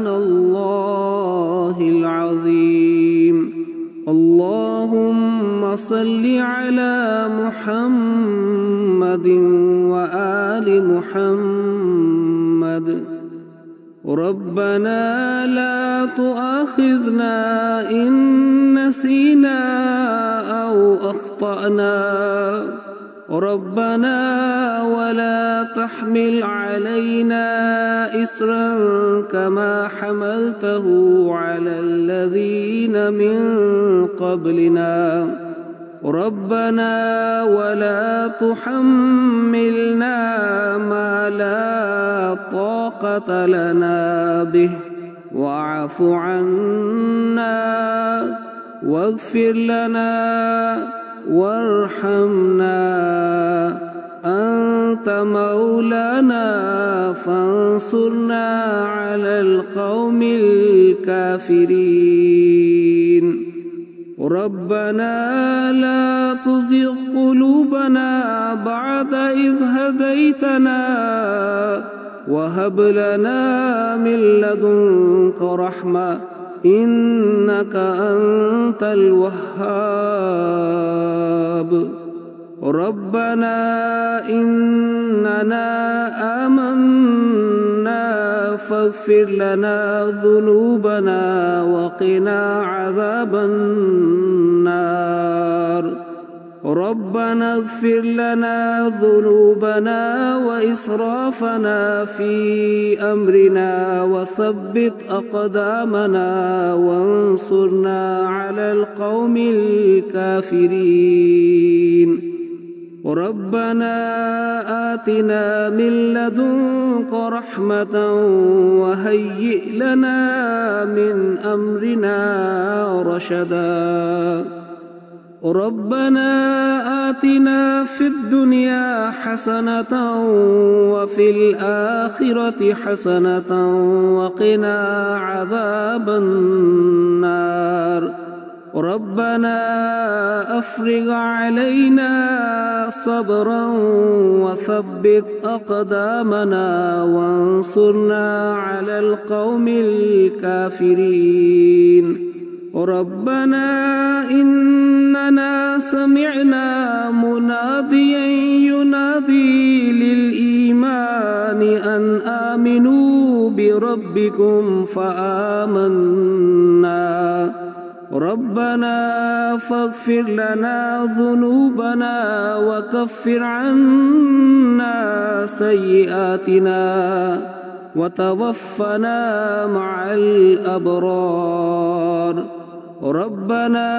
سبحان الله العظيم. اللهم صل على محمد وآل محمد. ربنا لا تؤاخذنا إن نسينا أو أخطأنا. ربنا ولا تحمل علينا إصرا كما حملته على الذين من قبلنا. ربنا ولا تحملنا ما لا طاقة لنا به واعف عنا واغفر لنا وارحمنا. أنت مولانا فانصرنا على القوم الكافرين. ربنا لا تزغ قلوبنا بعد إذ هديتنا وهب لنا من لدنك رحمة إنك أنت الوهاب. ربنا إننا آمنا فاغفر لنا ذنوبنا وقنا عذاب النار. ربنا اغفر لنا ذنوبنا وإسرافنا في أمرنا وثبت أقدامنا وانصرنا على القوم الكافرين. ربنا آتنا من لدنك رحمة وهيئ لنا من أمرنا رشدا. ربنا آتنا في الدنيا حسنة وفي الآخرة حسنة وقنا عذاب النار. ربنا أفرغ علينا صبرا وثبت أقدامنا وانصرنا على القوم الكافرين. ربنا إننا سمعنا مناديا ينادي للإيمان أن آمنوا بربكم فآمنا. ربنا فاغفر لنا ذنوبنا وكفر عنا سيئاتنا وتوفنا مع الأبرار. ربنا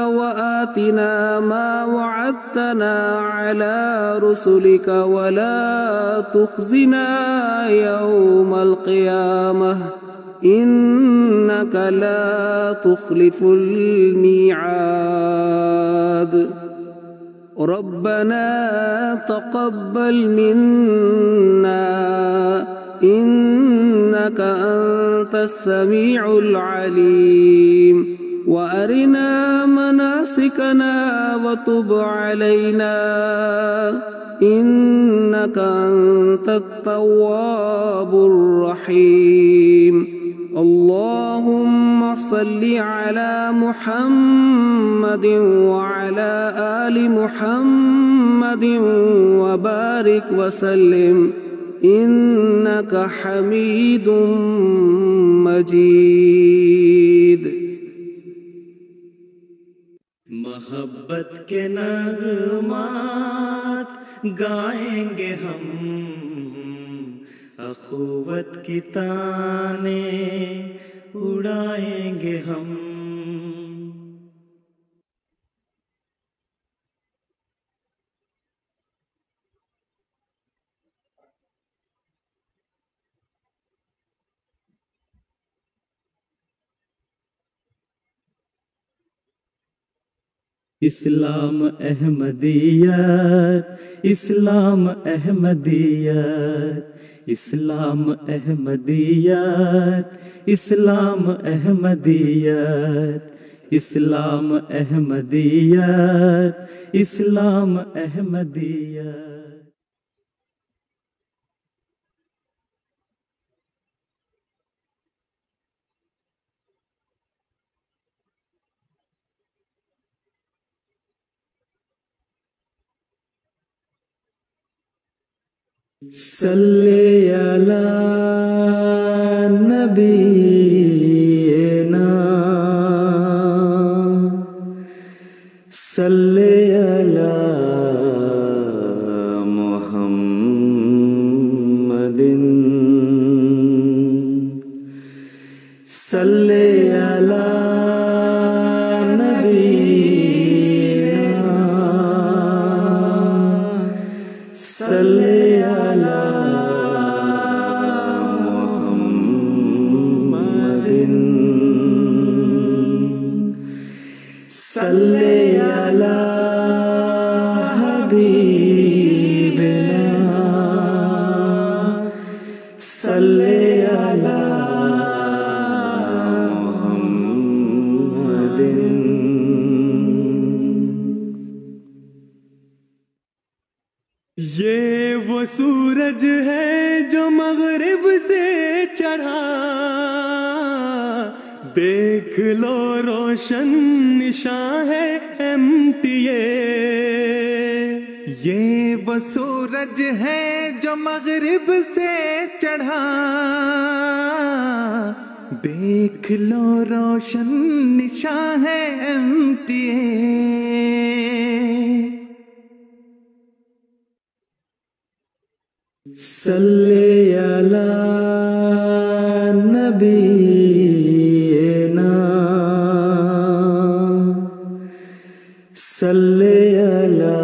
وآتنا ما وعدتنا على رسلك ولا تخزنا يوم القيامة إنك لا تخلف الميعاد. ربنا تقبل منا إنك أنت السميع العليم وأرنا مناسكنا وتب علينا إنك أنت التواب الرحيم. اللهم صل على محمد وعلى آل محمد وبارك وسلم إنك حميد مجيد. محبت کے نغمات گائیں گے ہم، اخوت کی تانیں اڑائیں گے ہم. اسلام احمدیت، اسلام احمدیت، اسلام احمدیت، اسلام احمدیت، اسلام احمدیت، اسلام احمدیت. صلی علی نبینا صلی علی محمد صلی علی نبینا صلی صلی علی حبیبنا صلی علی محمد. یہ وہ سورج ہے جو مغرب سے چڑھا، دیکھ لو روشن نشاں ہے MTA. یہ وہ سورج ہے جو مغرب سے چڑھا، دیکھ لو روشن نشاں ہے MTA. صلی علی نبینا صلی علی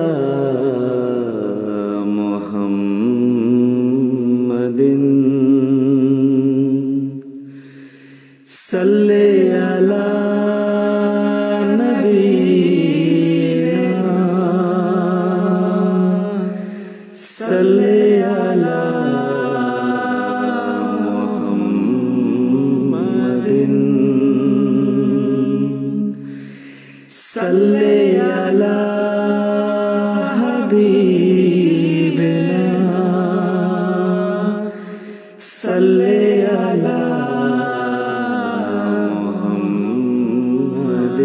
محمد صلی علی نبینا صلی صلی علی حبیبنا صلی علی محمد.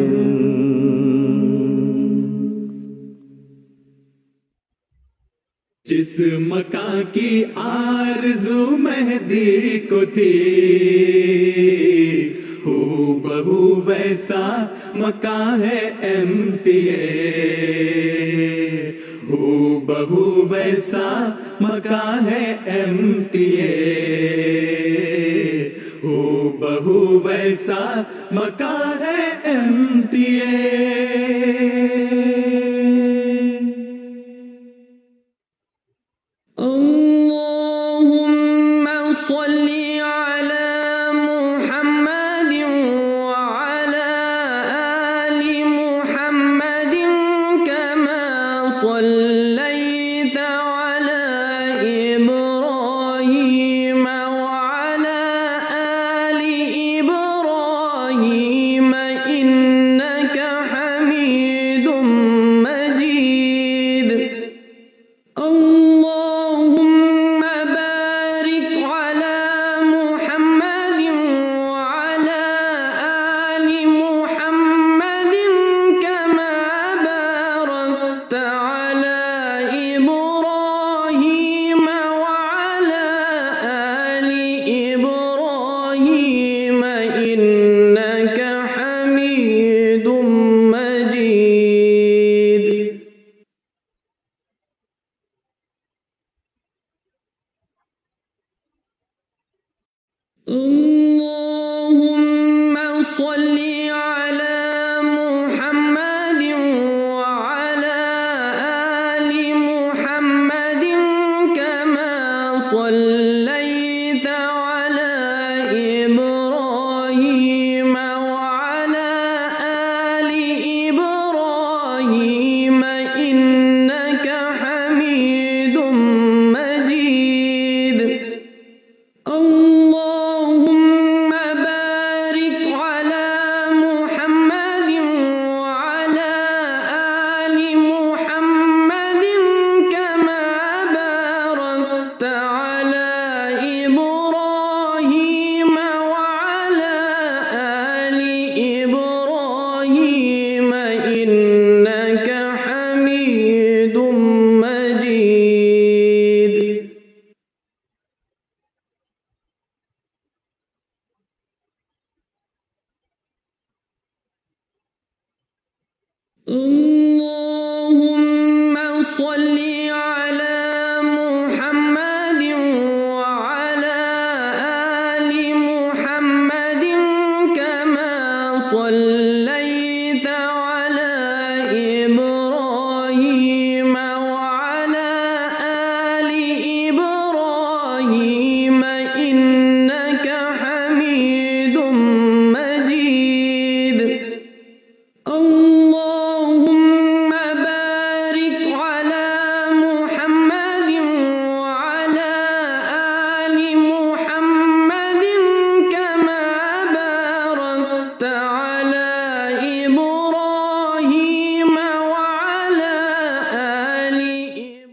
جس مکان کی آرزو مہدی کو تھی، ہو بہو ویسا مکان ہے MTA. ہو بہو ویسا مکان ہے MTA. ہو بہو ویسا مکان ہے MTA. اللهم صل على محمد وعلى آل محمد كما صليت على إبراهيم وعلى آل إبراهيم إنك حميد اللهم صل على محمد وعلى آل محمد كما صليت على إبراهيم وعلى آل إبراهيم إنك حميد مجيد. اللهم بارك على محمد وعلى آل محمد كما باركت على إبراهيم وعلى آل إبراهيم.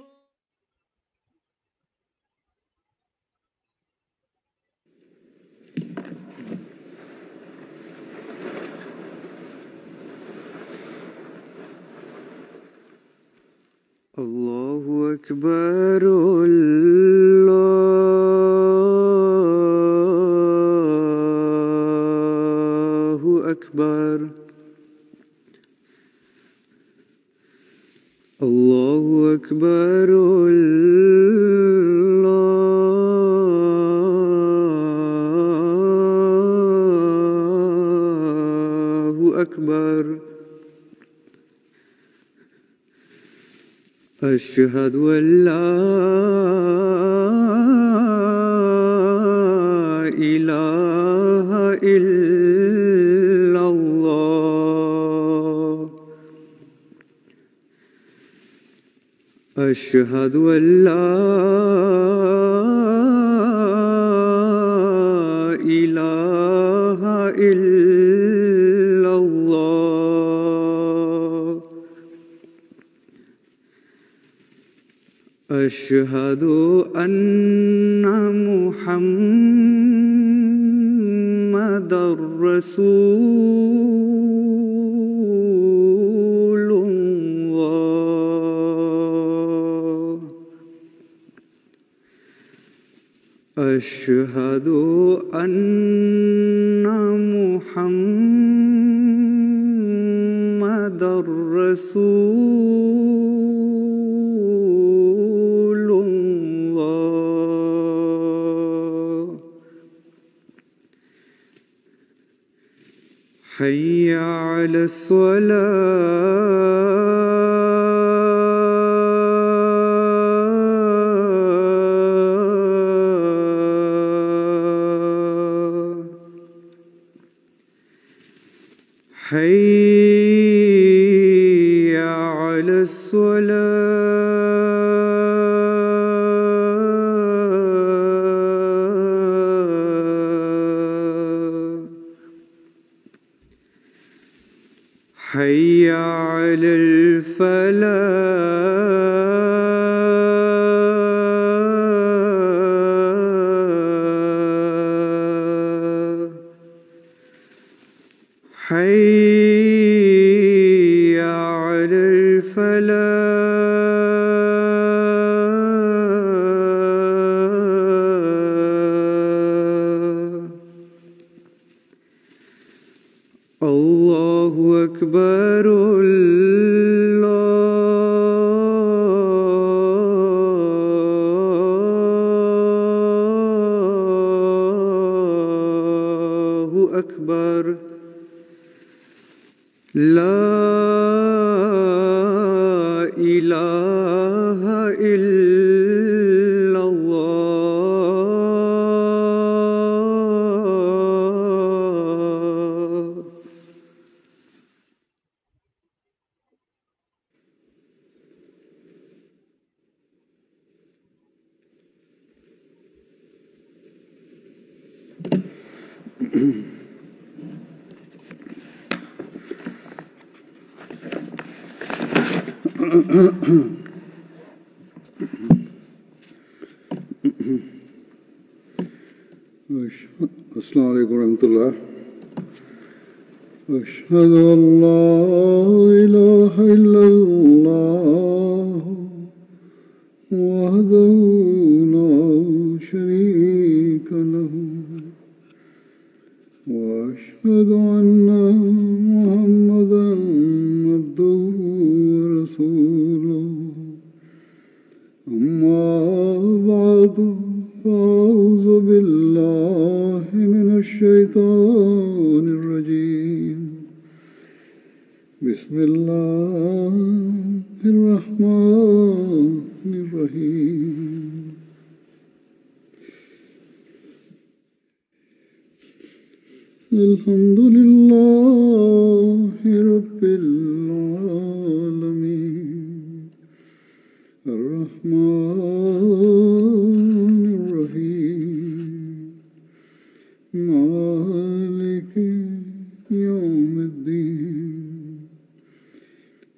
الله أكبر الله أكبر الله أكبر الله أكبر. أشهد أن لا إله إلا الله. أشهد أن لا إله إلا الله. أشهد أن محمدًا رسول الله. أشهد أن محمدًا رسول الله. حي على الصلاة. حي على الصلاة. حي على الفلاح. حي على الفلاح. الله أكبر الله أكبر. لا إله إلا الله. السلام علیکم ورحمۃ اللہ. اشہد ان لا الہ الا اللہ وحدہ لا شریک لہ واشہد ان محمدا عبدہ الشيطان الرجيم بسم الله الرحمن الرحيم الحمد لله رب العالمين الرحمن الرحيم مالك يوم الدين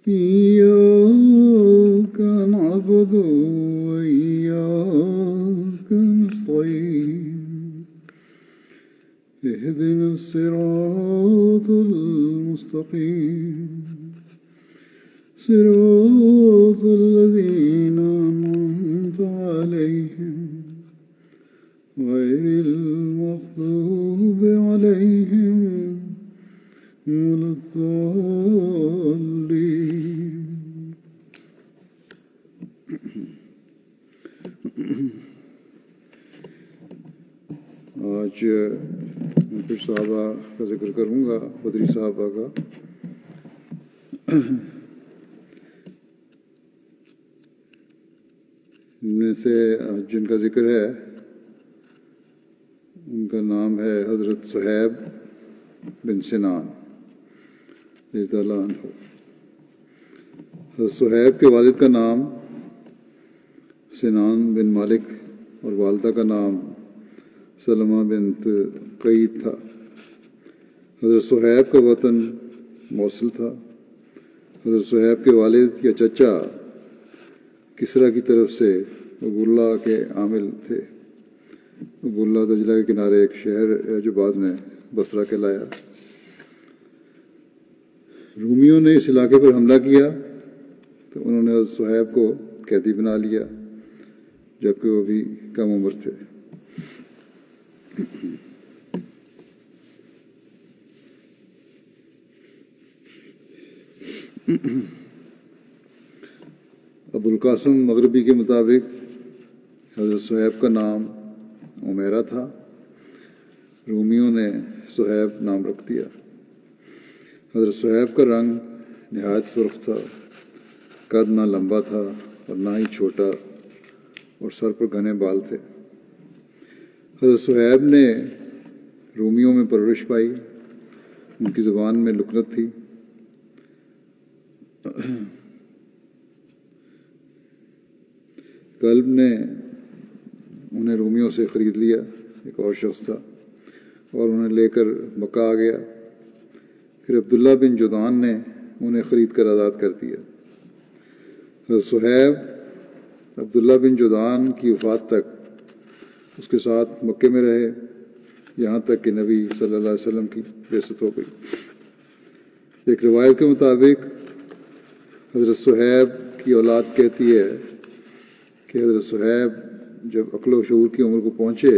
إياك نعبد وإياك نستعين اهدنا الصراط المستقيم صراط الذين أنعمت عليهم غير المغضوب عليهم ولا الضالين آج میں پھر صحابہ کا ذکر کروں گا، بدری صحابہ کا۔ ان میں سے جن کا ذکر ہے ان کا نام ہے حضرت صہیب بن سنان رضی اللہ عنہ۔ حضرت صہیب کے والد کا نام سنان بن مالک اور والدہ کا نام سلمہ بنت قید تھا۔ حضرت صہیب کا وطن موصل تھا۔ حضرت صہیب کے والد یا چچا کسریٰ کی طرف سے ابواللہ کے عامل تھے۔ ابواللہ دجلہ کے کنارے ایک شہر ہے جو بعد میں بصرہ کہلایا۔ رومیوں نے اس علاقے پر حملہ کیا تو انہوں نے حضرت صہیب کو قیدی بنا لیا جبکہ وہ بھی کم عمر تھے۔ ابو القاسم مغربی کے مطابق حضرت صہیب کا نام عمیرہ تھا۔ رومیوں نے صہیب نام رکھ دیا۔ حضرت صہیب کا رنگ نہایت سرخ تھا، قد نہ لمبا تھا اور نہ ہی چھوٹا، اور سر پر گھنے بال تھے۔ حضرت صہیب نے رومیوں میں پرورش پائی، ان کی زبان میں لکنت تھی۔ کلب نے انہیں رومیوں سے خرید لیا، ایک اور شخص تھا، اور انہیں لے کر مکہ آ گیا۔ پھر عبداللہ بن جدعان نے انہیں خرید کر آزاد کر دیا۔ حضرت صہیب عبداللہ بن جدعان کی وفات تک اس کے ساتھ مکے میں رہے، یہاں تک کہ نبی صلی اللہ علیہ وسلم کی بعثت ہو گئی۔ ایک روایت کے مطابق حضرت صہیب کی اولاد کہتی ہے کہ حضرت صہیب جب عقل و شعور کی عمر کو پہنچے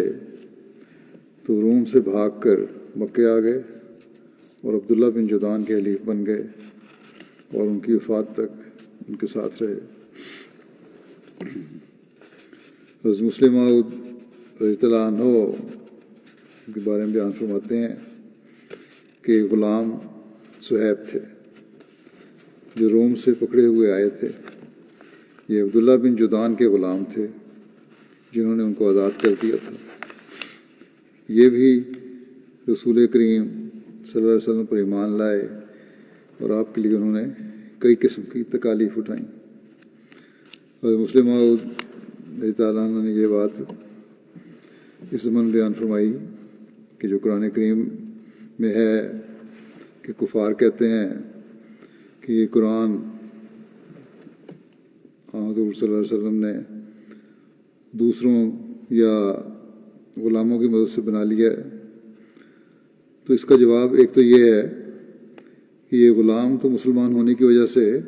تو روم سے بھاگ کر مکے آ گئے اور عبداللہ بن جدعان کے حلیف بن گئے اور ان کی وفات تک ان کے ساتھ رہے۔ حضرت مسلم موعود رضی اللہ عنہ کے بارے میں بیان فرماتے ہیں کہ غلام صہیب تھے جو روم سے پکڑے ہوئے آئے تھے۔ یہ عبداللہ بن جدعان کے غلام تھے جنہوں نے ان کو آزاد کر دیا تھا۔ یہ بھی رسول کریم صلی اللہ علیہ وسلم پر ایمان لائے اور آپ کے لیے انہوں نے کئی قسم کی تکالیف اٹھائیں۔ حضرت مسلم موعود رضی اللہ عنہ نے یہ بات اس زمن بیان فرمائی کہ جو قرآن کریم میں ہے کہ کفار کہتے ہیں کہ یہ قرآن حضور صلی اللہ علیہ وسلم نے دوسروں یا غلاموں کی مدد سے بنا لیا ہے، تو اس کا جواب ایک تو یہ ہے کہ یہ غلام تو مسلمان ہونے کی وجہ سے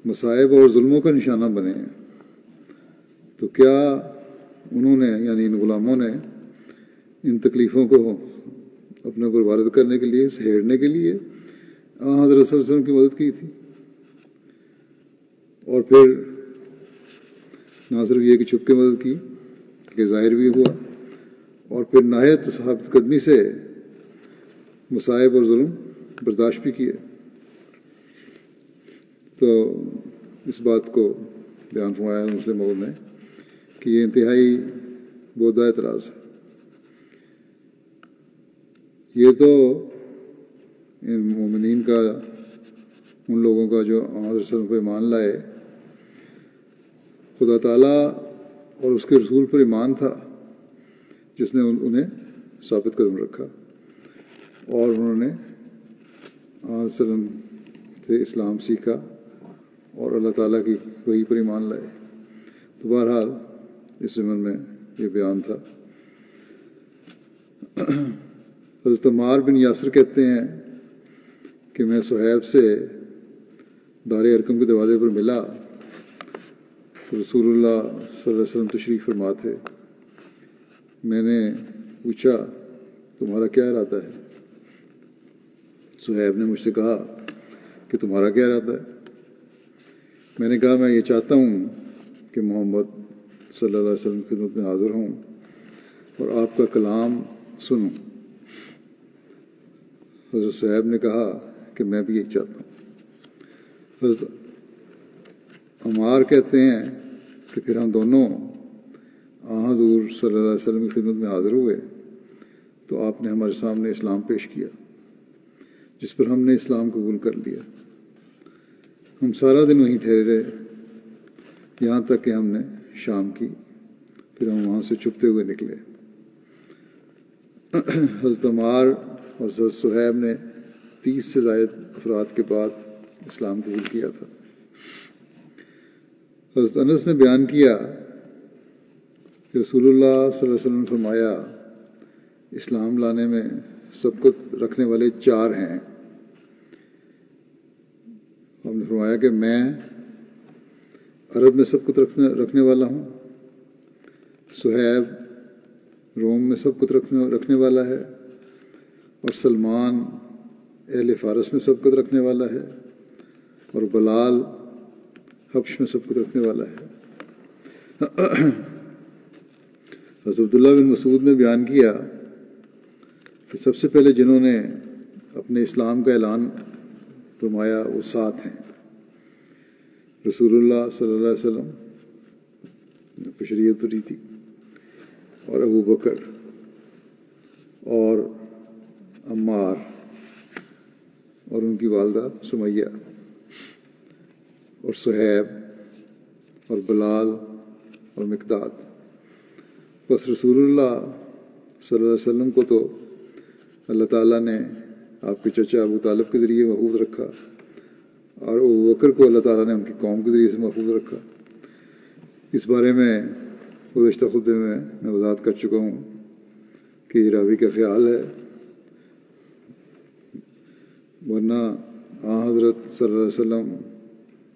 مصائب اور ظلموں کا نشانہ بنے ہیں، تو کیا انہوں نے یعنی ان غلاموں نے ان تکلیفوں کو اپنے اوپر وارد کرنے کے لیے، سہیڑنے کے لیے حضرت صلی اللہ علیہ وسلم کی مدد کی تھی؟ اور پھر نہ صرف یہ کہ چھپ کے مدد کی کہ ظاہر بھی ہوا، اور پھر نہایت ثابت قدمی سے مصائب اور ظلم برداشت بھی کیے۔ تو اس بات کو بیان فرمایا ہے مسلم موعود نے کہ یہ انتہائی بودھا اعتراض ہے۔ یہ تو ان مومنین کا، ان لوگوں کا جو حضرت صلی اللہ علیہ وسلم پہ ایمان لائے، خدا تعالیٰ اور اس کے رسول پر ایمان تھا جس نے انہیں ثابت قدم رکھا، اور انہوں نے حضرت صلی اللہ علیہ وسلم سے اسلام سیکھا اور اللہ تعالیٰ کی وحی پر ایمان لائے۔ تو بہرحال اس ضمن میں یہ بیان تھا۔ حضرت عمار بن یاسر کہتے ہیں کہ میں صہیب سے دار ارقم کے دروازے پر ملا، رسول اللہ صلی اللہ علیہ وسلم تشریف فرما تھے۔ میں نے پوچھا تمہارا کیا ارادہ ہے؟ صہیب نے مجھ سے کہا کہ تمہارا کیا ارادہ ہے؟ میں نے کہا میں یہ چاہتا ہوں کہ محمد صلی اللہ علیہ وسلم کی خدمت میں حاضر ہوں اور آپ کا کلام سنوں۔ حضرت صہیب نے کہا کہ میں بھی یہی چاہتا ہوں۔ حضرت عمار کہتے ہیں کہ پھر ہم دونوں حضور صلی اللہ علیہ وسلم کی خدمت میں حاضر ہوئے تو آپ نے ہمارے سامنے اسلام پیش کیا، جس پر ہم نے اسلام قبول کر لیا۔ ہم سارا دن وہیں ٹھہرے رہے یہاں تک کہ ہم نے شام کی، پھر ہم وہاں سے چھپتے ہوئے نکلے۔ حضرت عمار اور حضرت صہیب نے 30 سے زائد افراد کے بعد اسلام قبول کیا تھا۔ حضرت انس نے بیان کیا کہ رسول اللہ صلی اللہ علیہ وسلم نے فرمایا اسلام لانے میں سبقت رکھنے والے 4 ہیں۔ ہم نے فرمایا کہ میں عرب میں سبقت رکھنے والا ہوں، صہیب روم میں سبقت رکھنے والا ہے، اور سلمان اہل فارس میں سبقت رکھنے والا ہے، اور بلال حبش میں سبقت رکھنے والا ہے۔ حضرت عبداللہ بن مسعود نے بیان کیا کہ سب سے پہلے جنہوں نے اپنے اسلام کا اعلان فرمایا وہ 7 ہیں۔ رسول اللہ صلی اللہ علیہ وسلم پہ شریعت اتری تھی، اور ابو بکر اور عمار اور ان کی والدہ سمیہ اور صہیب اور بلال اور مقداد۔ بس رسول اللہ صلی اللہ علیہ وسلم کو تو اللہ تعالیٰ نے آپ کے چچا ابو طالب کے ذریعے محفوظ رکھا، اور ابو بکر کو اللہ تعالیٰ نے ان کی قوم کے ذریعے سے محفوظ رکھا۔ اس بارے میں گزشتہ خطبے میں وضاحت کر چکا ہوں کہ یہ راوی کا خیال ہے، ورنہ حضرت صلی اللہ علیہ وسلم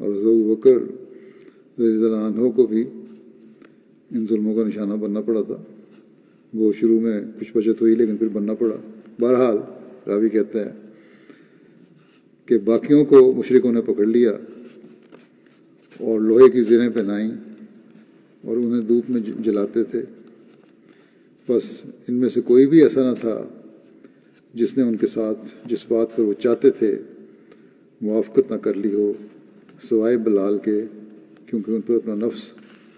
اور حضرت ابو بکر رضی اللہ عنہ کو بھی ان ظلموں کا نشانہ بننا پڑا تھا۔ وہ شروع میں کچھ بچت ہوئی لیکن پھر بننا پڑا۔ بہرحال راوی کہتا ہے کہ باقیوں کو مشرکوں نے پکڑ لیا اور لوہے کی زریں پہنائیں اور انہیں دھوپ میں جلاتے تھے، بس ان میں سے کوئی بھی ایسا نہ تھا جس نے ان کے ساتھ جس بات پر وہ چاہتے تھے موافقت نہ کر لی ہو، سوائے بلال کے، کیونکہ ان پر اپنا نفس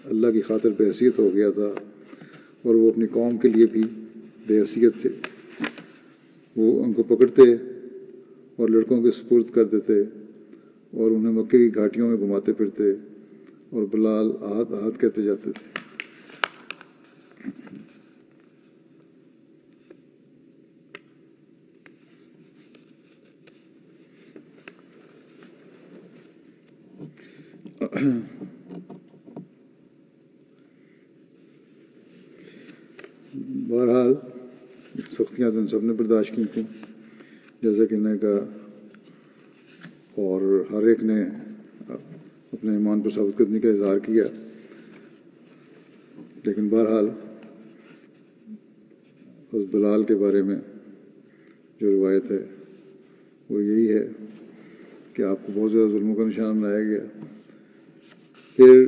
اللہ کی خاطر بے حیثیت ہو گیا تھا، اور وہ اپنی قوم کے لیے بھی بے حیثیت تھے۔ وہ ان کو پکڑتے اور لڑکوں کے سپرد کر دیتے اور انہیں مکے کی گھاٹیوں میں گھماتے پھرتے، اور بلال آہت آہت کہتے جاتے تھے۔ بہرحال سختیاں تو ان سب نے برداشت کی تھیں جیسا کہ نے کہا، اور ہر ایک نے اپنے ایمان پر ثابت کرنے کا اظہار کیا، لیکن بہرحال حضرت بلال کے بارے میں جو روایت ہے وہ یہی ہے کہ آپ کو بہت زیادہ ظلموں کا نشانہ بنایا گیا۔ پھر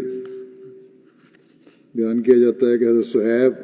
بیان کیا جاتا ہے کہ حضرت صہیب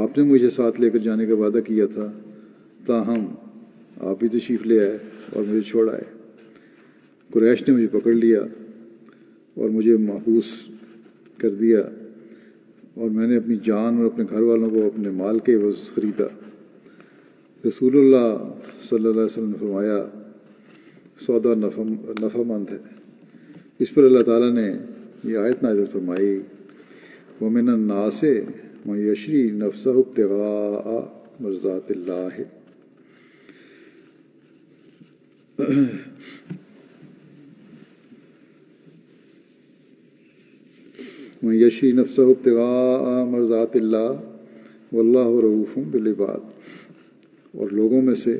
آپ نے مجھے ساتھ لے کر جانے کا وعدہ کیا تھا، تاہم آپ بھی تشریف لے آئے اور مجھے چھوڑ آئے۔ قریش نے مجھے پکڑ لیا اور مجھے محبوس کر دیا، اور میں نے اپنی جان اور اپنے گھر والوں کو اپنے مال کے عوض خریدا۔ رسول اللہ صلی اللہ علیہ وسلم نے فرمایا، سودا نفع مند ہے۔ اس پر اللہ تعالیٰ نے یہ آیت نازل فرمائی، وَمِنَ النَّاسِ مَن یشری نفسہ ابتغاء مرضات اللہ۔ من یشری نفسہ ابتغاء مرضات اللہ واللہ رؤوف بالعباد۔ اور لوگوں میں سے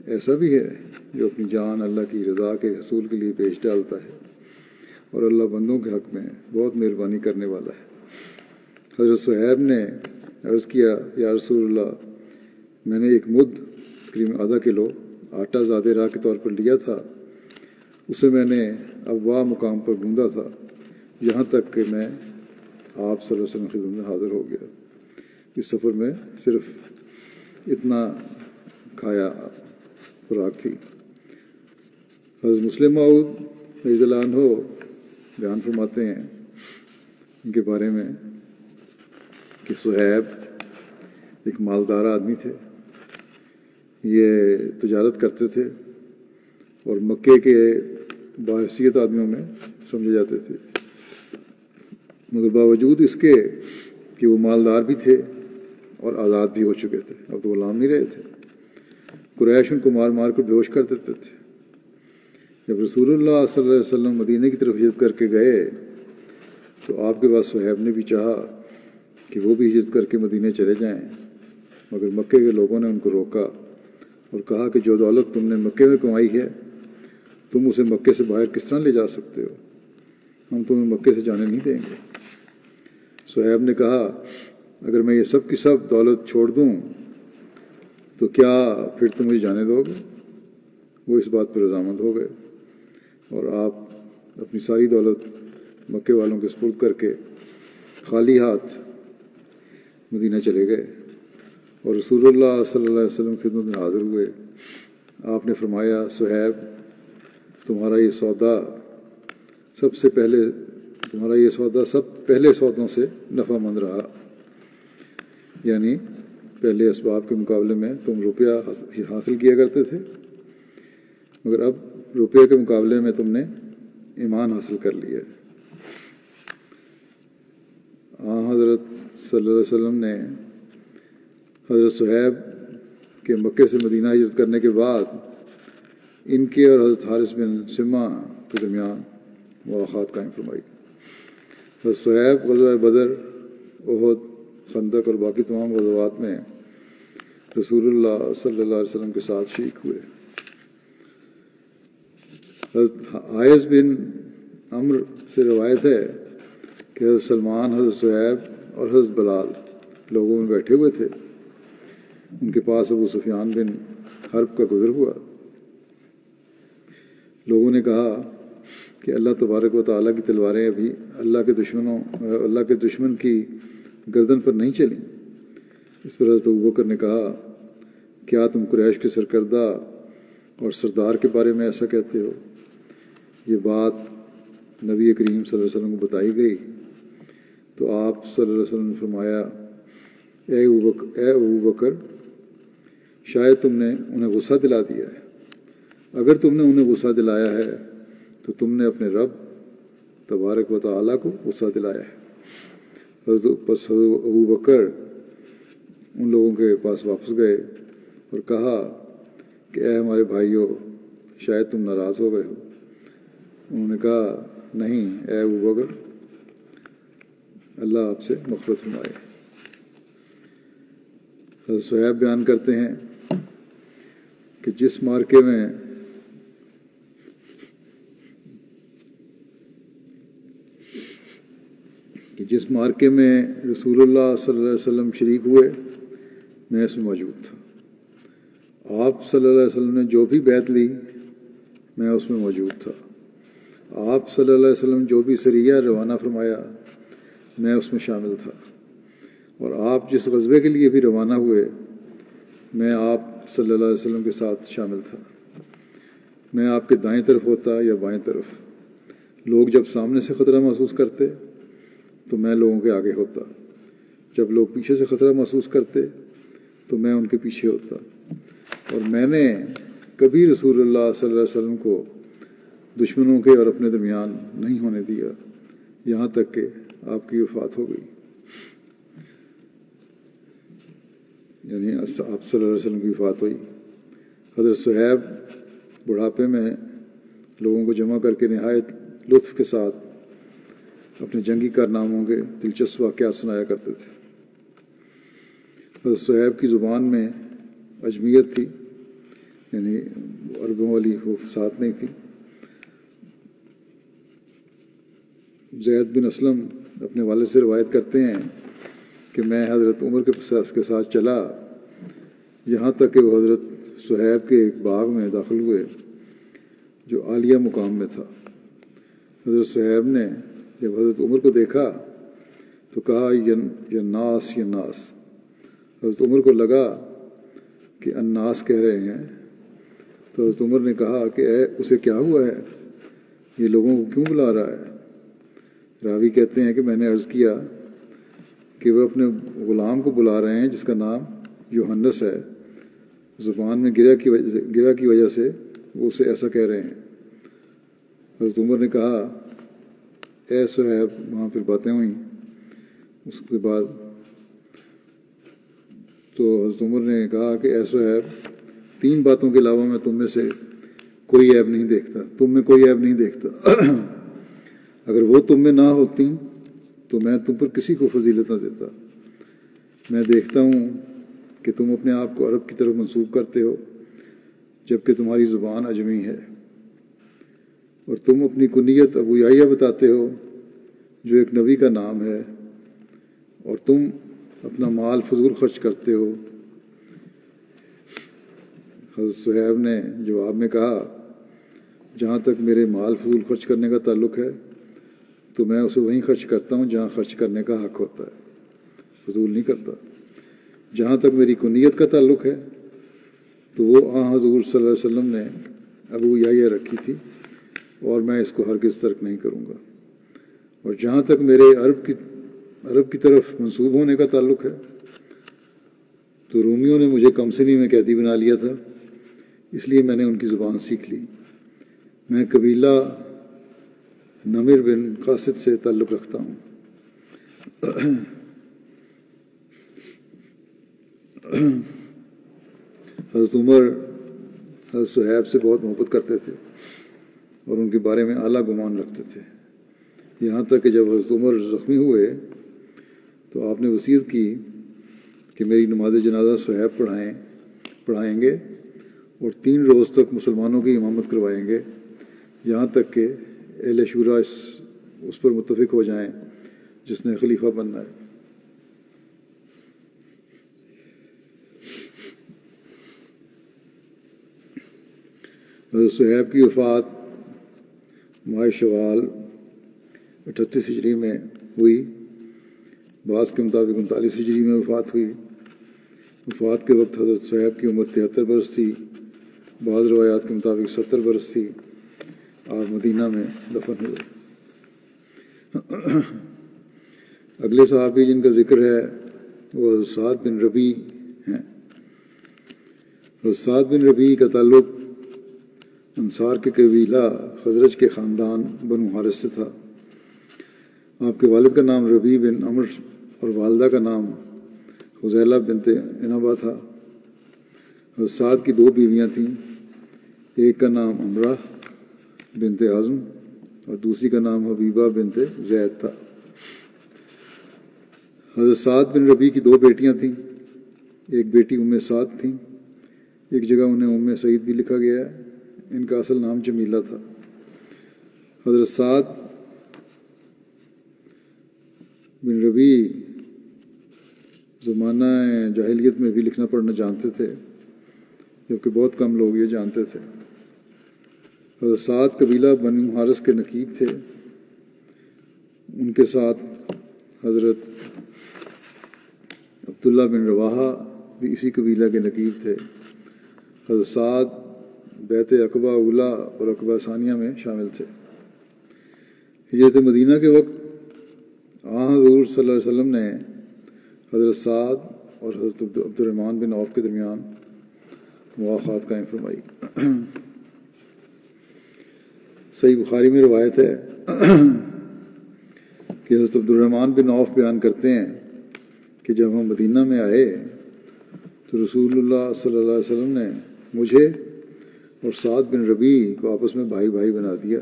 ایسا بھی ہے جو اپنی جان اللہ کی رضا کے حصول کے لیے بیچ ڈالتا ہے، اور اللہ بندوں کے حق میں بہت مہربانی کرنے والا ہے۔ حضرت صہیب نے عرض کیا، یا رسول اللہ، میں نے ایک مد تقریباً آدھا کلو آٹا زاد راہ کے طور پر لیا تھا، اسے میں نے ابوا مقام پر ڈھونڈا تھا، یہاں تک کہ میں آپ صلی اللہ علیہ وسلم کی خدمت میں حاضر ہو گیا۔ اس سفر میں صرف اتنا کھایا خوراک تھی۔ حضرت مسلم موعود رضی اللہ عنہ بیان فرماتے ہیں ان کے بارے میں کہ صہیب ایک مالدار آدمی تھے، یہ تجارت کرتے تھے اور مکے کے باحیثیت آدمیوں میں سمجھے جاتے تھے، مگر باوجود اس کے کہ وہ مالدار بھی تھے اور آزاد بھی ہو چکے تھے، اب تو غلام نہیں رہے تھے، قریش ان کو مار مار کر بیہوش کر دیتے تھے۔ جب رسول اللہ صلی اللہ علیہ وسلم مدینہ کی طرف ہجرت کر کے گئے تو آپ کے پاس صہیب نے بھی چاہا کہ وہ بھی ہجرت کر کے مدینہ چلے جائیں، مگر مکے کے لوگوں نے ان کو روکا اور کہا کہ جو دولت تم نے مکے میں کمائی ہے تم اسے مکے سے باہر کس طرح لے جا سکتے ہو، ہم تمہیں مکے سے جانے نہیں دیں گے۔ صہیب نے کہا، اگر میں یہ سب کی سب دولت چھوڑ دوں تو کیا پھر تم مجھے جانے دو گے؟ وہ اس بات پر رضامند ہو گئے اور آپ اپنی ساری دولت مکے والوں کے سپرد کر کے خالی ہاتھ مدینہ چلے گئے اور رسول اللہ صلی اللہ علیہ وسلم کی خدمت میں حاضر ہوئے۔ آپ نے فرمایا، صہیب، تمہارا یہ سودا سب پہلے سودوں سے نفع مند رہا، یعنی پہلے اسباب کے مقابلے میں تم روپیہ حاصل کیا کرتے تھے، مگر اب روپیہ کے مقابلے میں تم نے ایمان حاصل کر لیا ہے۔ حضرت صلی اللہ علیہ وسلم نے حضرت صہیب کے مکے سے مدینہ ہجرت کرنے کے بعد ان کے اور حضرت حارث بن سمہ کے درمیان مواخات قائم فرمائی۔ حضرت صہیب غزوہ بدر، احد، خندق اور باقی تمام غزوات میں رسول اللہ صلی اللہ علیہ وسلم کے ساتھ شریک ہوئے۔ حضرت حارث بن عمرو سے روایت ہے کہ حضرت سلمان، حضرت صہیب اور حضرت بلال لوگوں میں بیٹھے ہوئے تھے، ان کے پاس ابو سفیان بن حرب کا گزر ہوا۔ لوگوں نے کہا کہ اللہ تبارک و تعالیٰ کی تلواریں ابھی اللہ کے دشمن کی گردن پر نہیں چلیں۔ اس پر حضرت ابوبکر نے کہا، کیا تم قریش کے سرکردہ اور سردار کے بارے میں ایسا کہتے ہو؟ یہ بات نبی کریم صلی اللہ علیہ وسلم کو بتائی گئی تو آپ صلی اللہ علیہ وسلم نے فرمایا، اے ابوبکر، شاید تم نے انہیں غصہ دلا دیا ہے۔ اگر تم نے انہیں غصہ دلایا ہے تو تم نے اپنے رب تبارک و تعالیٰ کو غصہ دلایا ہے۔ حضرت ابوبکر ان لوگوں کے پاس واپس گئے اور کہا کہ اے ہمارے بھائیوں، شاید تم ناراض ہو گئے ہو۔ انہوں نے کہا، نہیں اے ابوبکر، اللہ آپ سے مغفرت فرمائے۔ حضرت صہیب بیان کرتے ہیں کہ جس مارکے میں رسول اللہ صلی اللہ علیہ وسلم شریک ہوئے، میں اس میں موجود تھا۔ آپ صلی اللہ علیہ وسلم نے جو بھی بیعت لی، میں اس میں موجود تھا۔ آپ صلی اللہ علیہ وسلم جو بھی سریہ روانہ فرمایا، میں اس میں شامل تھا۔ اور آپ جس غزوے کے لیے بھی روانہ ہوئے میں آپ صلی اللہ علیہ وسلم کے ساتھ شامل تھا۔ میں آپ کے دائیں طرف ہوتا یا بائیں طرف، لوگ جب سامنے سے خطرہ محسوس کرتے تو میں لوگوں کے آگے ہوتا، جب لوگ پیچھے سے خطرہ محسوس کرتے تو میں ان کے پیچھے ہوتا، اور میں نے کبھی رسول اللہ صلی اللہ علیہ وسلم کو دشمنوں کے اور اپنے درمیان نہیں ہونے دیا یہاں تک کہ آپ کی وفات ہو گئی۔ یعنی آپ صلی اللہ علیہ وسلم کی وفات ہوئی۔ حضرت صہیب بڑھاپے میں لوگوں کو جمع کر کے نہایت لطف کے ساتھ اپنے جنگی کارناموں کے دلچسپ واقعات سنایا کرتے تھے۔ حضرت صہیب کی زبان میں عجمیت تھی، یعنی عربوں والی وہ فصاحت نہیں تھی۔ زید بن اسلم اپنے والد سے روایت کرتے ہیں کہ میں حضرت عمر کے ساتھ چلا یہاں تک کہ وہ حضرت صہیب کے ایک باغ میں داخل ہوئے جو عالیہ مقام میں تھا۔ حضرت صہیب نے جب حضرت عمر کو دیکھا تو کہا یناس یناس۔ حضرت عمر کو لگا کہ اناس کہہ رہے ہیں، تو حضرت عمر نے کہا کہ اے اسے کیا ہوا ہے، یہ لوگوں کو کیوں بلا رہا ہے؟ راوی کہتے ہیں کہ میں نے عرض کیا کہ وہ اپنے غلام کو بلا رہے ہیں جس کا نام یوحنس ہے، زبان میں گرہ کی وجہ سے وہ اسے ایسا کہہ رہے ہیں۔ حضرت عمر نے کہا اے صہیب، وہاں پھر باتیں ہوئیں۔ اس کے بعد تو حضرت عمر نے کہا کہ اے صہیب، 3 باتوں کے علاوہ میں تم میں سے کوئی عیب نہیں دیکھتا، تم میں کوئی عیب نہیں دیکھتا۔ اگر وہ تم میں نہ ہوتی تو میں تم پر کسی کو فضیلت نہ دیتا۔ میں دیکھتا ہوں کہ تم اپنے آپ کو عرب کی طرف منسوب کرتے ہو جبکہ تمہاری زبان عجمی ہے، اور تم اپنی کنیت ابو یحییٰ بتاتے ہو جو ایک نبی کا نام ہے، اور تم اپنا مال فضول خرچ کرتے ہو۔ حضرت صہیب نے جواب میں کہا جہاں تک میرے مال فضول خرچ کرنے کا تعلق ہے تو میں اسے وہیں خرچ کرتا ہوں جہاں خرچ کرنے کا حق ہوتا ہے، فضول نہیں کرتا۔ جہاں تک میری کنیت کا تعلق ہے تو وہ حضور صلی اللہ علیہ وسلم نے ابو یحییٰ رکھی تھی اور میں اس کو ہرگز ترک نہیں کروں گا۔ اور جہاں تک میرے عرب کی طرف منسوب ہونے کا تعلق ہے تو رومیوں نے مجھے کم سنی میں قیدی بنا لیا تھا، اس لیے میں نے ان کی زبان سیکھ لی۔ میں قبیلہ نمر بن قاصد سے تعلق رکھتا ہوں۔ حضرت عمر حضرت صہیب سے بہت محبت کرتے تھے اور ان کے بارے میں اعلیٰ گمان رکھتے تھے، یہاں تک کہ جب حضرت عمر زخمی ہوئے تو آپ نے وصیت کی کہ میری نماز جنازہ صہیب پڑھائیں گے اور 3 روز تک مسلمانوں کی امامت کروائیں گے، یہاں تک کہ اہل شورا اس پر متفق ہو جائیں جس نے خلیفہ بننا ہے۔ حضرت صہیب کی وفات ماہ شوال 38 ہجری میں ہوئی، بعض کے مطابق 39 ہجری میں وفات ہوئی۔ وفات کے وقت حضرت صہیب کی عمر 73 برس تھی، بعض روایات کے مطابق 70 برس تھی۔ آپ مدینہ میں دفن ہوئے۔ اگلے صحابی جن کا ذکر ہے وہ حضرت سعد بن ربیع ہیں۔ حضرت سعد بن ربیع کا تعلق انصار کے قبیلہ خزرج کے خاندان بنو حارث سے تھا۔ آپ کے والد کا نام ربیع بن عمر اور والدہ کا نام حذیلہ بنت عنبہ تھا۔ حضرت سعد کی 2 بیویاں تھیں، ایک کا نام امرہ بنت حزم اور دوسری کا نام حبیبہ بنت زید تھا۔ حضرت سعد بن ربیع کی 2 بیٹیاں تھیں، ایک بیٹی سعد تھیں، ایک جگہ انہیں سعید بھی لکھا گیا ہے، ان کا اصل نام جمیلہ تھا۔ حضرت سعد بن ربیع زمانہ جاہلیت میں بھی لکھنا پڑھنا جانتے تھے، جبکہ بہت کم لوگ یہ جانتے تھے۔ حضرت سعد قبیلہ بنو حارث کے نقیب تھے، ان کے ساتھ حضرت عبداللہ بن رواحہ بھی اسی قبیلہ کے نقیب تھے۔ حضرت سعد بیعت عقبہ اولیٰ اور عقبہ ثانیہ میں شامل تھے۔ ہجرت مدینہ کے وقت حضور صلی اللہ علیہ وسلم نے حضرت سعد اور حضرت عبد الرحمن بن عوف کے درمیان مواخات قائم فرمائی۔ صحیح بخاری میں روایت ہے کہ حضرت عبد الرحمن بن عوف بیان کرتے ہیں کہ جب ہم مدینہ میں آئے تو رسول اللہ صلی اللہ علیہ وسلم نے مجھے اور سعد بن ربیع کو آپس میں بھائی بھائی بنا دیا۔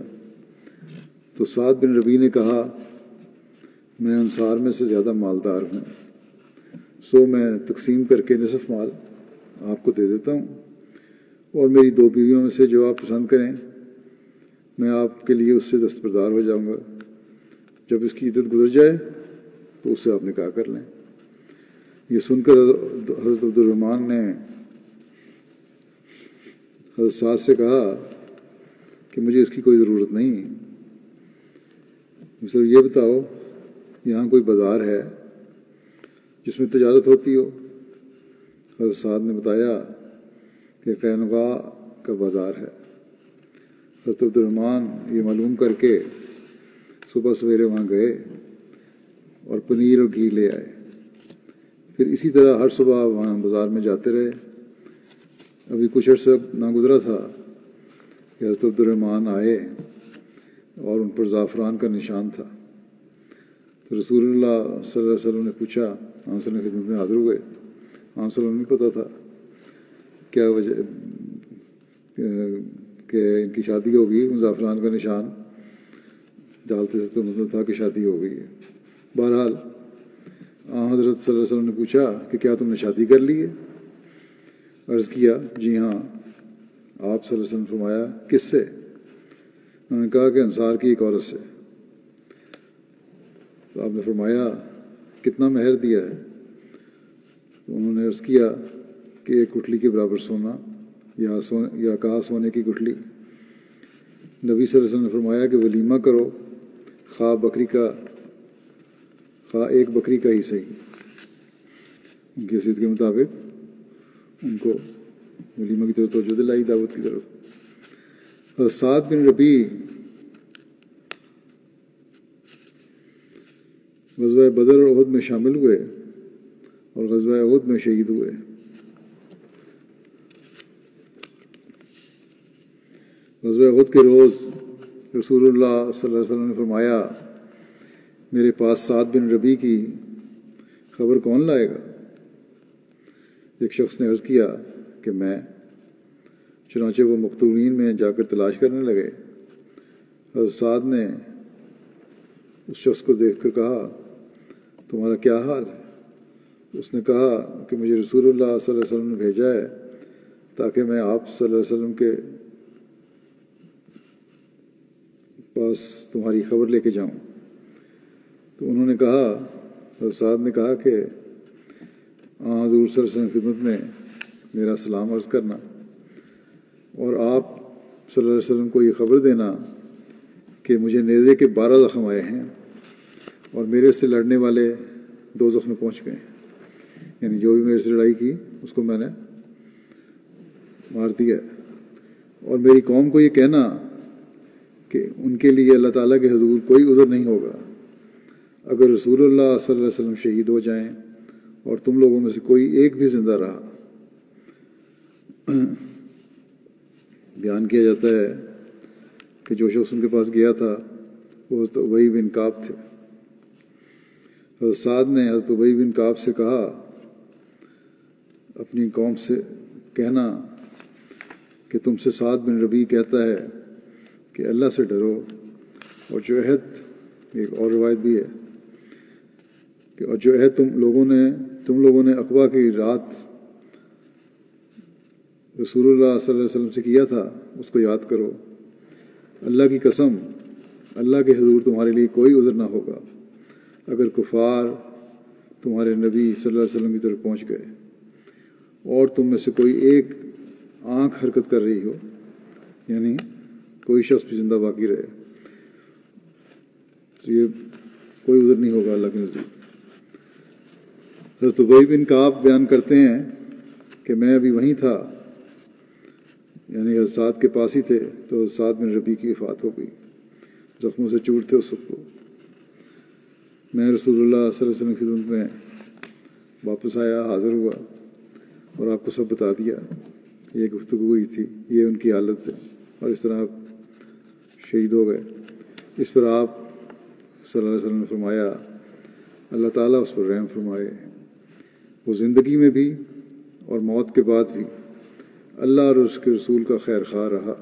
تو سعد بن ربیع نے کہا میں انصار میں سے زیادہ مالدار ہوں، سو میں تقسیم کر کے نصف مال آپ کو دے دیتا ہوں، اور میری 2 بیویوں میں سے جو آپ پسند کریں میں آپ کے لیے اس سے دستبردار ہو جاؤں گا، جب اس کی عدت گزر جائے تو اس سے آپ نکاح کر لیں۔ یہ سن کر حضرت عبد الرحمن نے حضرت سعد سے کہا کہ مجھے اس کی کوئی ضرورت نہیں، صرف یہ بتاؤ یہاں کوئی بازار ہے جس میں تجارت ہوتی ہو؟ حضرت سعد نے بتایا کہ قینقاع کا بازار ہے۔ حضرت عبد الرحمن یہ معلوم کر کے صبح سویرے وہاں گئے اور پنیر اور گھی لے آئے۔ پھر اسی طرح ہر صبح وہاں بازار میں جاتے رہے۔ ابھی کچھ عرصہ نہ گزرا تھا کہ حضرت عبد الرحمن آئے اور ان پر زعفران کا نشان تھا۔ تو رسول اللہ صلی اللہ علیہ وسلم نے پوچھا، آپ صلی اللہ علیہ وسلم خدمت میں حاضر ہوئے۔ آپ صلی اللہ علیہ وسلم نہیں پتہ تھا کیا وجہ کہ ان کی شادی ہوگی، ان زعفران کا نشان ڈالتے تھے تو مطلب تھا کہ شادی ہو گئی ہے۔ بہرحال حضرت صلی اللہ علیہ وسلم نے پوچھا کہ کیا تم نے شادی کر لی ہے؟ عرض کیا جی ہاں۔ آپ صلی اللہ علیہ وسلم نے فرمایا کس سے؟ انہوں نے کہا کہ انصار کی ایک عورت سے۔ تو آپ نے فرمایا کتنا مہر دیا ہے؟ تو انہوں نے عرض کیا کہ 1 گٹھلی کے برابر سونا یا کہا سونے کی گٹھلی۔ نبی صلی اللہ علیہ وسلم نے فرمایا کہ ولیمہ کرو، خواہ ایک بکری کا ہی صحیح۔ ان کی حیثیت کے مطابق ان کو ولیمہ کی طرف توجہ دلائی، دعوت کی طرف۔ سعد بن ربیع غزوہ بدر اور احد میں شامل ہوئے اور غزوہ احد میں شہید ہوئے۔ غزوہ احد کے روز رسول اللہ صلی اللہ علیہ وسلم نے فرمایا میرے پاس سعد بن ربیع کی خبر کون لائے گا؟ ایک شخص نے عرض کیا کہ میں۔ چنانچہ وہ مقتولین میں جا کر تلاش کرنے لگے۔ حضرت سعد نے اس شخص کو دیکھ کر کہا تمہارا کیا حال ہے؟ اس نے کہا کہ مجھے رسول اللہ صلی اللہ علیہ وسلم نے بھیجا ہے تاکہ میں آپ صلی اللہ علیہ وسلم کے پاس تمہاری خبر لے کے جاؤں۔ تو انہوں نے کہا، حضرت سعد نے کہا کہ حضور صلی اللہ علیہ وسلم کی خدمت میں میرا سلام عرض کرنا، اور آپ صلی اللہ علیہ وسلم کو یہ خبر دینا کہ مجھے نیزے کے 12 زخم آئے ہیں اور میرے سے لڑنے والے 2 زخم میں پہنچ گئے، یعنی جو بھی میرے سے لڑائی کی اس کو میں نے مار دیا۔ اور میری قوم کو یہ کہنا کہ ان کے لیے اللہ تعالیٰ کے حضور کوئی عذر نہیں ہوگا اگر رسول اللہ صلی اللہ علیہ وسلم شہید ہو جائیں اور تم لوگوں میں سے کوئی ایک بھی زندہ رہا۔ بیان کیا جاتا ہے کہ جو شخص ان کے پاس گیا تھا وہ حضرت ابی بن کعب تھے۔ حضرت سعد نے حضرت ابی بن کعب سے کہا اپنی قوم سے کہنا کہ تم سے سعد بن ربیع کہتا ہے کہ اللہ سے ڈرو، اور جو عہد، ایک اور روایت بھی ہے کہ اور جو عہد تم لوگوں نے عقبہ کی رات رسول اللہ صلی اللہ علیہ وسلم سے کیا تھا اس کو یاد کرو۔ اللہ کی قسم، اللہ کے حضور تمہارے لیے کوئی عذر نہ ہوگا اگر کفار تمہارے نبی صلی اللہ علیہ وسلم کی طرف پہنچ گئے اور تم میں سے کوئی ایک آنکھ حرکت کر رہی ہو، یعنی کوئی شخص بھی زندہ باقی رہے، تو یہ کوئی عذر نہیں ہوگا اللہ کے نزدیک۔ حضرت ابی بن کعب بیان کرتے ہیں کہ میں ابھی وہیں تھا، یعنی حضرت سعد کے پاس ہی تھے، تو حضرت سعد بن ربیع کی وفات ہو گئی، زخموں سے چور تھے اس وقت کو۔ میں رسول اللہ صلی اللہ علیہ وسلم کی خدمت میں واپس آیا، حاضر ہوا اور آپ کو سب بتا دیا، یہ گفتگو ہوئی تھی، یہ ان کی حالت ہے، اور اس طرح آپ شہید ہو گئے۔ اس پر آپ صلی اللہ علیہ وسلم نے فرمایا اللہ تعالیٰ اس پر رحم فرمائے، وہ زندگی میں بھی اور موت کے بعد بھی اللہ اور اس کے رسول کا خیر خواہ رہا۔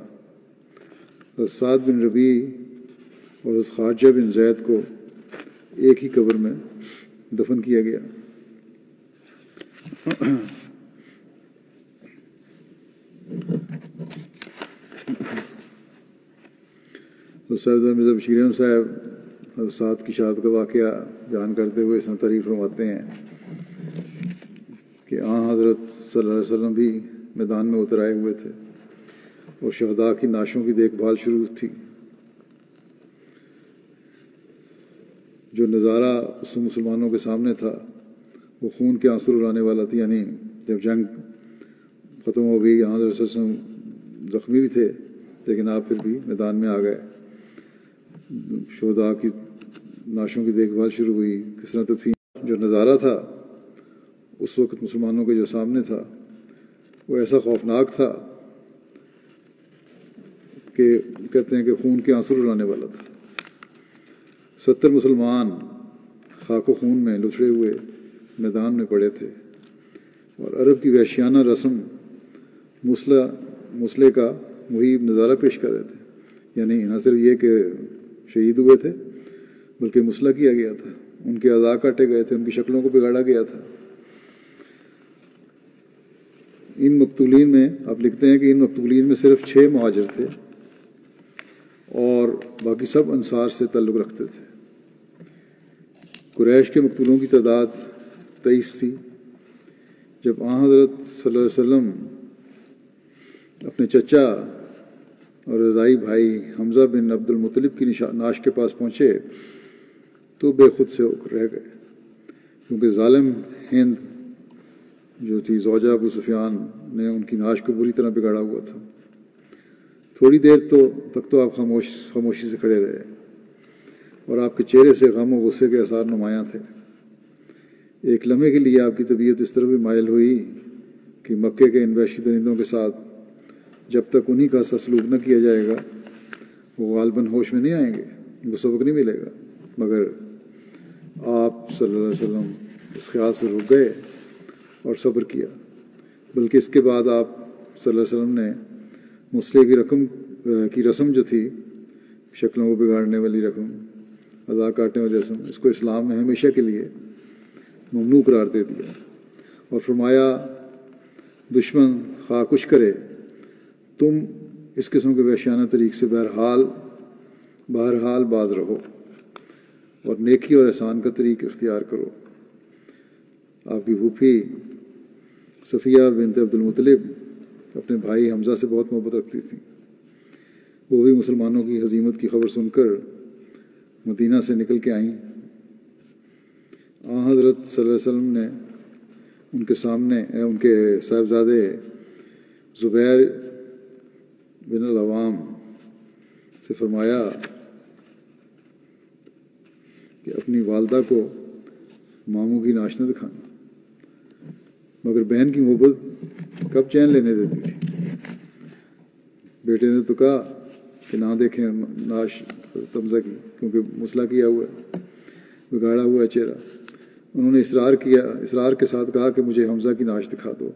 حضرت سعد بن ربیع اور حضرت خارجہ بن زید کو ایک ہی قبر میں دفن کیا گیا۔ تو صاحبزادہ مرزا بشیر احمد صاحب حضرت سعد کی شہادت کا واقعہ بیان کرتے ہوئے اس میں تعریف فرماتے ہیں کہ حضرت صلی اللہ علیہ وسلم بھی میدان میں اتر آئے ہوئے تھے اور شہداء کی نعشوں کی دیکھ بھال شروع تھی۔ جو نظارہ اس مسلمانوں کے سامنے تھا وہ خون کے آنسو رلانے والا تھا، یعنی جب جنگ ختم ہو گئی، حضرت صلی اللہ علیہ وسلم زخمی بھی تھے لیکن آپ پھر بھی میدان میں آ گئے، شہداء کی نعشوں کی دیکھ بھال شروع ہوئی، کس طرح تدفین۔ جو نظارہ تھا اس وقت مسلمانوں کے جو سامنے تھا وہ ایسا خوفناک تھا کہ کہتے ہیں کہ خون کے آنسو رلانے والا تھا۔ 70 مسلمان خاک و خون میں لتڑے ہوئے میدان میں پڑے تھے اور عرب کی وحشیانہ رسم مسلح کا مہیب نظارہ پیش کر رہے تھے، یعنی نہ صرف یہ کہ شہید ہوئے تھے بلکہ مسلح کیا گیا تھا، ان کے اعضاء کاٹے گئے تھے، ان کی شکلوں کو بگاڑا گیا تھا۔ ان مقتولین میں آپ لکھتے ہیں کہ ان مقتولین میں صرف 6 مہاجر تھے اور باقی سب انصار سے تعلق رکھتے تھے۔ قریش کے مقتولوں کی تعداد 23 تھی۔ جب حضرت صلی اللہ علیہ وسلم اپنے چچا اور رضائی بھائی حمزہ بن عبد المطلب کی نعش کے پاس پہنچے تو بے خود سے ہو کر رہ گئے، کیونکہ ظالم ہند جو تھی زوجہ ابو سفیان نے ان کی نعش کو بری طرح بگاڑا ہوا تھا۔ تھوڑی دیر تک تو آپ خاموشی سے کھڑے رہے اور آپ کے چہرے سے غم و غصے کے آثار نمایاں تھے۔ ایک لمحے کے لیے آپ کی طبیعت اس طرح بھی مائل ہوئی کہ مکے کے ان وحشی درندوں کے ساتھ جب تک انہی کا ایسا سلوک نہ کیا جائے گا وہ غالباً ہوش میں نہیں آئیں گے، ان کو سبق نہیں ملے گا۔ مگر آپ صلی اللہ علیہ وسلم اس خیال سے رک گئے اور صبر کیا، بلکہ اس کے بعد آپ صلی اللہ علیہ وسلم نے مسلح کی رسم جو تھی، شکلوں کو بگاڑنے والی رسم، اعضاء کاٹنے والی رسم، اس کو اسلام میں ہمیشہ کے لیے ممنوع قرار دے دیا اور فرمایا دشمن خواہ کچھ کرے تم اس قسم کے وحشیانہ طریق سے بہرحال باز رہو اور نیکی اور احسان کا طریق اختیار کرو۔ آپ کی پھوپھی صفیہ بنت عبد المطلب اپنے بھائی حمزہ سے بہت محبت رکھتی تھی، وہ بھی مسلمانوں کی ہزیمت کی خبر سن کر مدینہ سے نکل کے آئیں۔ حضرت صلی اللہ علیہ وسلم نے ان کے سامنے ان کے صاحبزادے زبیر بن العوام سے فرمایا کہ اپنی والدہ کو ماموں کی نعش نہ دکھانا، مگر بہن کی محبت کب چین لینے دیتی تھی۔ بیٹے نے تو کہا کہ نہ دیکھیں نعش حمزہ کی، کیونکہ مسلح کیا ہوا ہے، بگاڑا ہوا ہے چہرہ۔ انہوں نے اصرار کے ساتھ کہا کہ مجھے حمزہ کی نعش دکھا دو،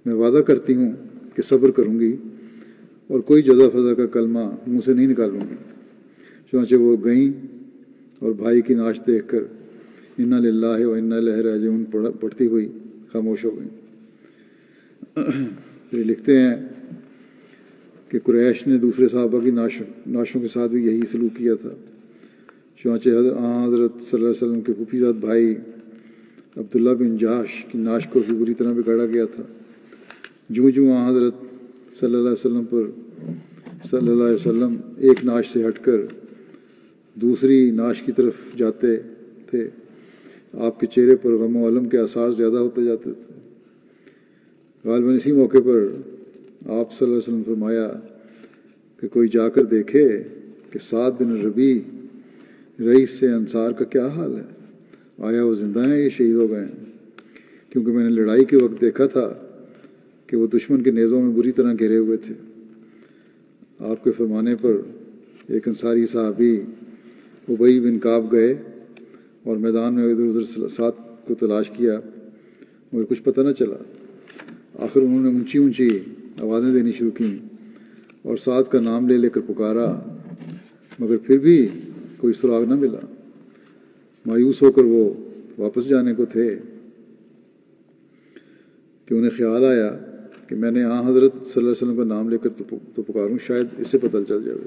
میں وعدہ کرتی ہوں کہ صبر کروں گی اور کوئی جزا فضا کا کلمہ منہ سے نہیں نکالوں گی۔ چنانچہ وہ گئیں اور بھائی کی نعش دیکھ کر انا للہ و انا الیہ راجعون پڑھتی ہوئی خاموش ہو گئیں۔ پھر لکھتے ہیں کہ قریش نے دوسرے صحابہ کی نعشوں کے ساتھ بھی یہی سلوک کیا تھا۔ چنانچہ حضرت صلی اللہ علیہ وسلم کے پھوپھی زاد بھائی عبداللہ بن جاش کی نعش کو بھی بری طرح بگاڑا گیا تھا۔ جو حضرت صلی اللہ علیہ وسلم ایک نعش سے ہٹ کر دوسری نعش کی طرف جاتے تھے، آپ کے چہرے پر غم و الم کے آثار زیادہ ہوتے جاتے تھے۔ غالباً اسی موقع پر آپ صلی اللہ علیہ وسلم فرمایا کہ کوئی جا کر دیکھے کہ سعد بن ربیع رئیس سے انصار کا کیا حال ہے، آیا وہ زندہ ہیں یا شہید ہو گئے ہیں؟ کیونکہ میں نے لڑائی کے وقت دیکھا تھا کہ وہ دشمن کے نیزوں میں بری طرح گھرے ہوئے تھے۔ آپ کے فرمانے پر ایک انصاری صحابی ابی بن کعب گئے اور میدان میں ادھر ادھر سعد کو تلاش کیا مگر کچھ پتہ نہ چلا۔ آخر انہوں نے اونچی اونچی آوازیں دینی شروع کیں اور سعد کا نام لے لے کر پکارا مگر پھر بھی کوئی سراغ نہ ملا۔ مایوس ہو کر وہ واپس جانے کو تھے کہ انہیں خیال آیا کہ میں نے حضرت صلی اللہ علیہ وسلم کا نام لے کر تو پکاروں، شاید اس سے پتہ چل جائے۔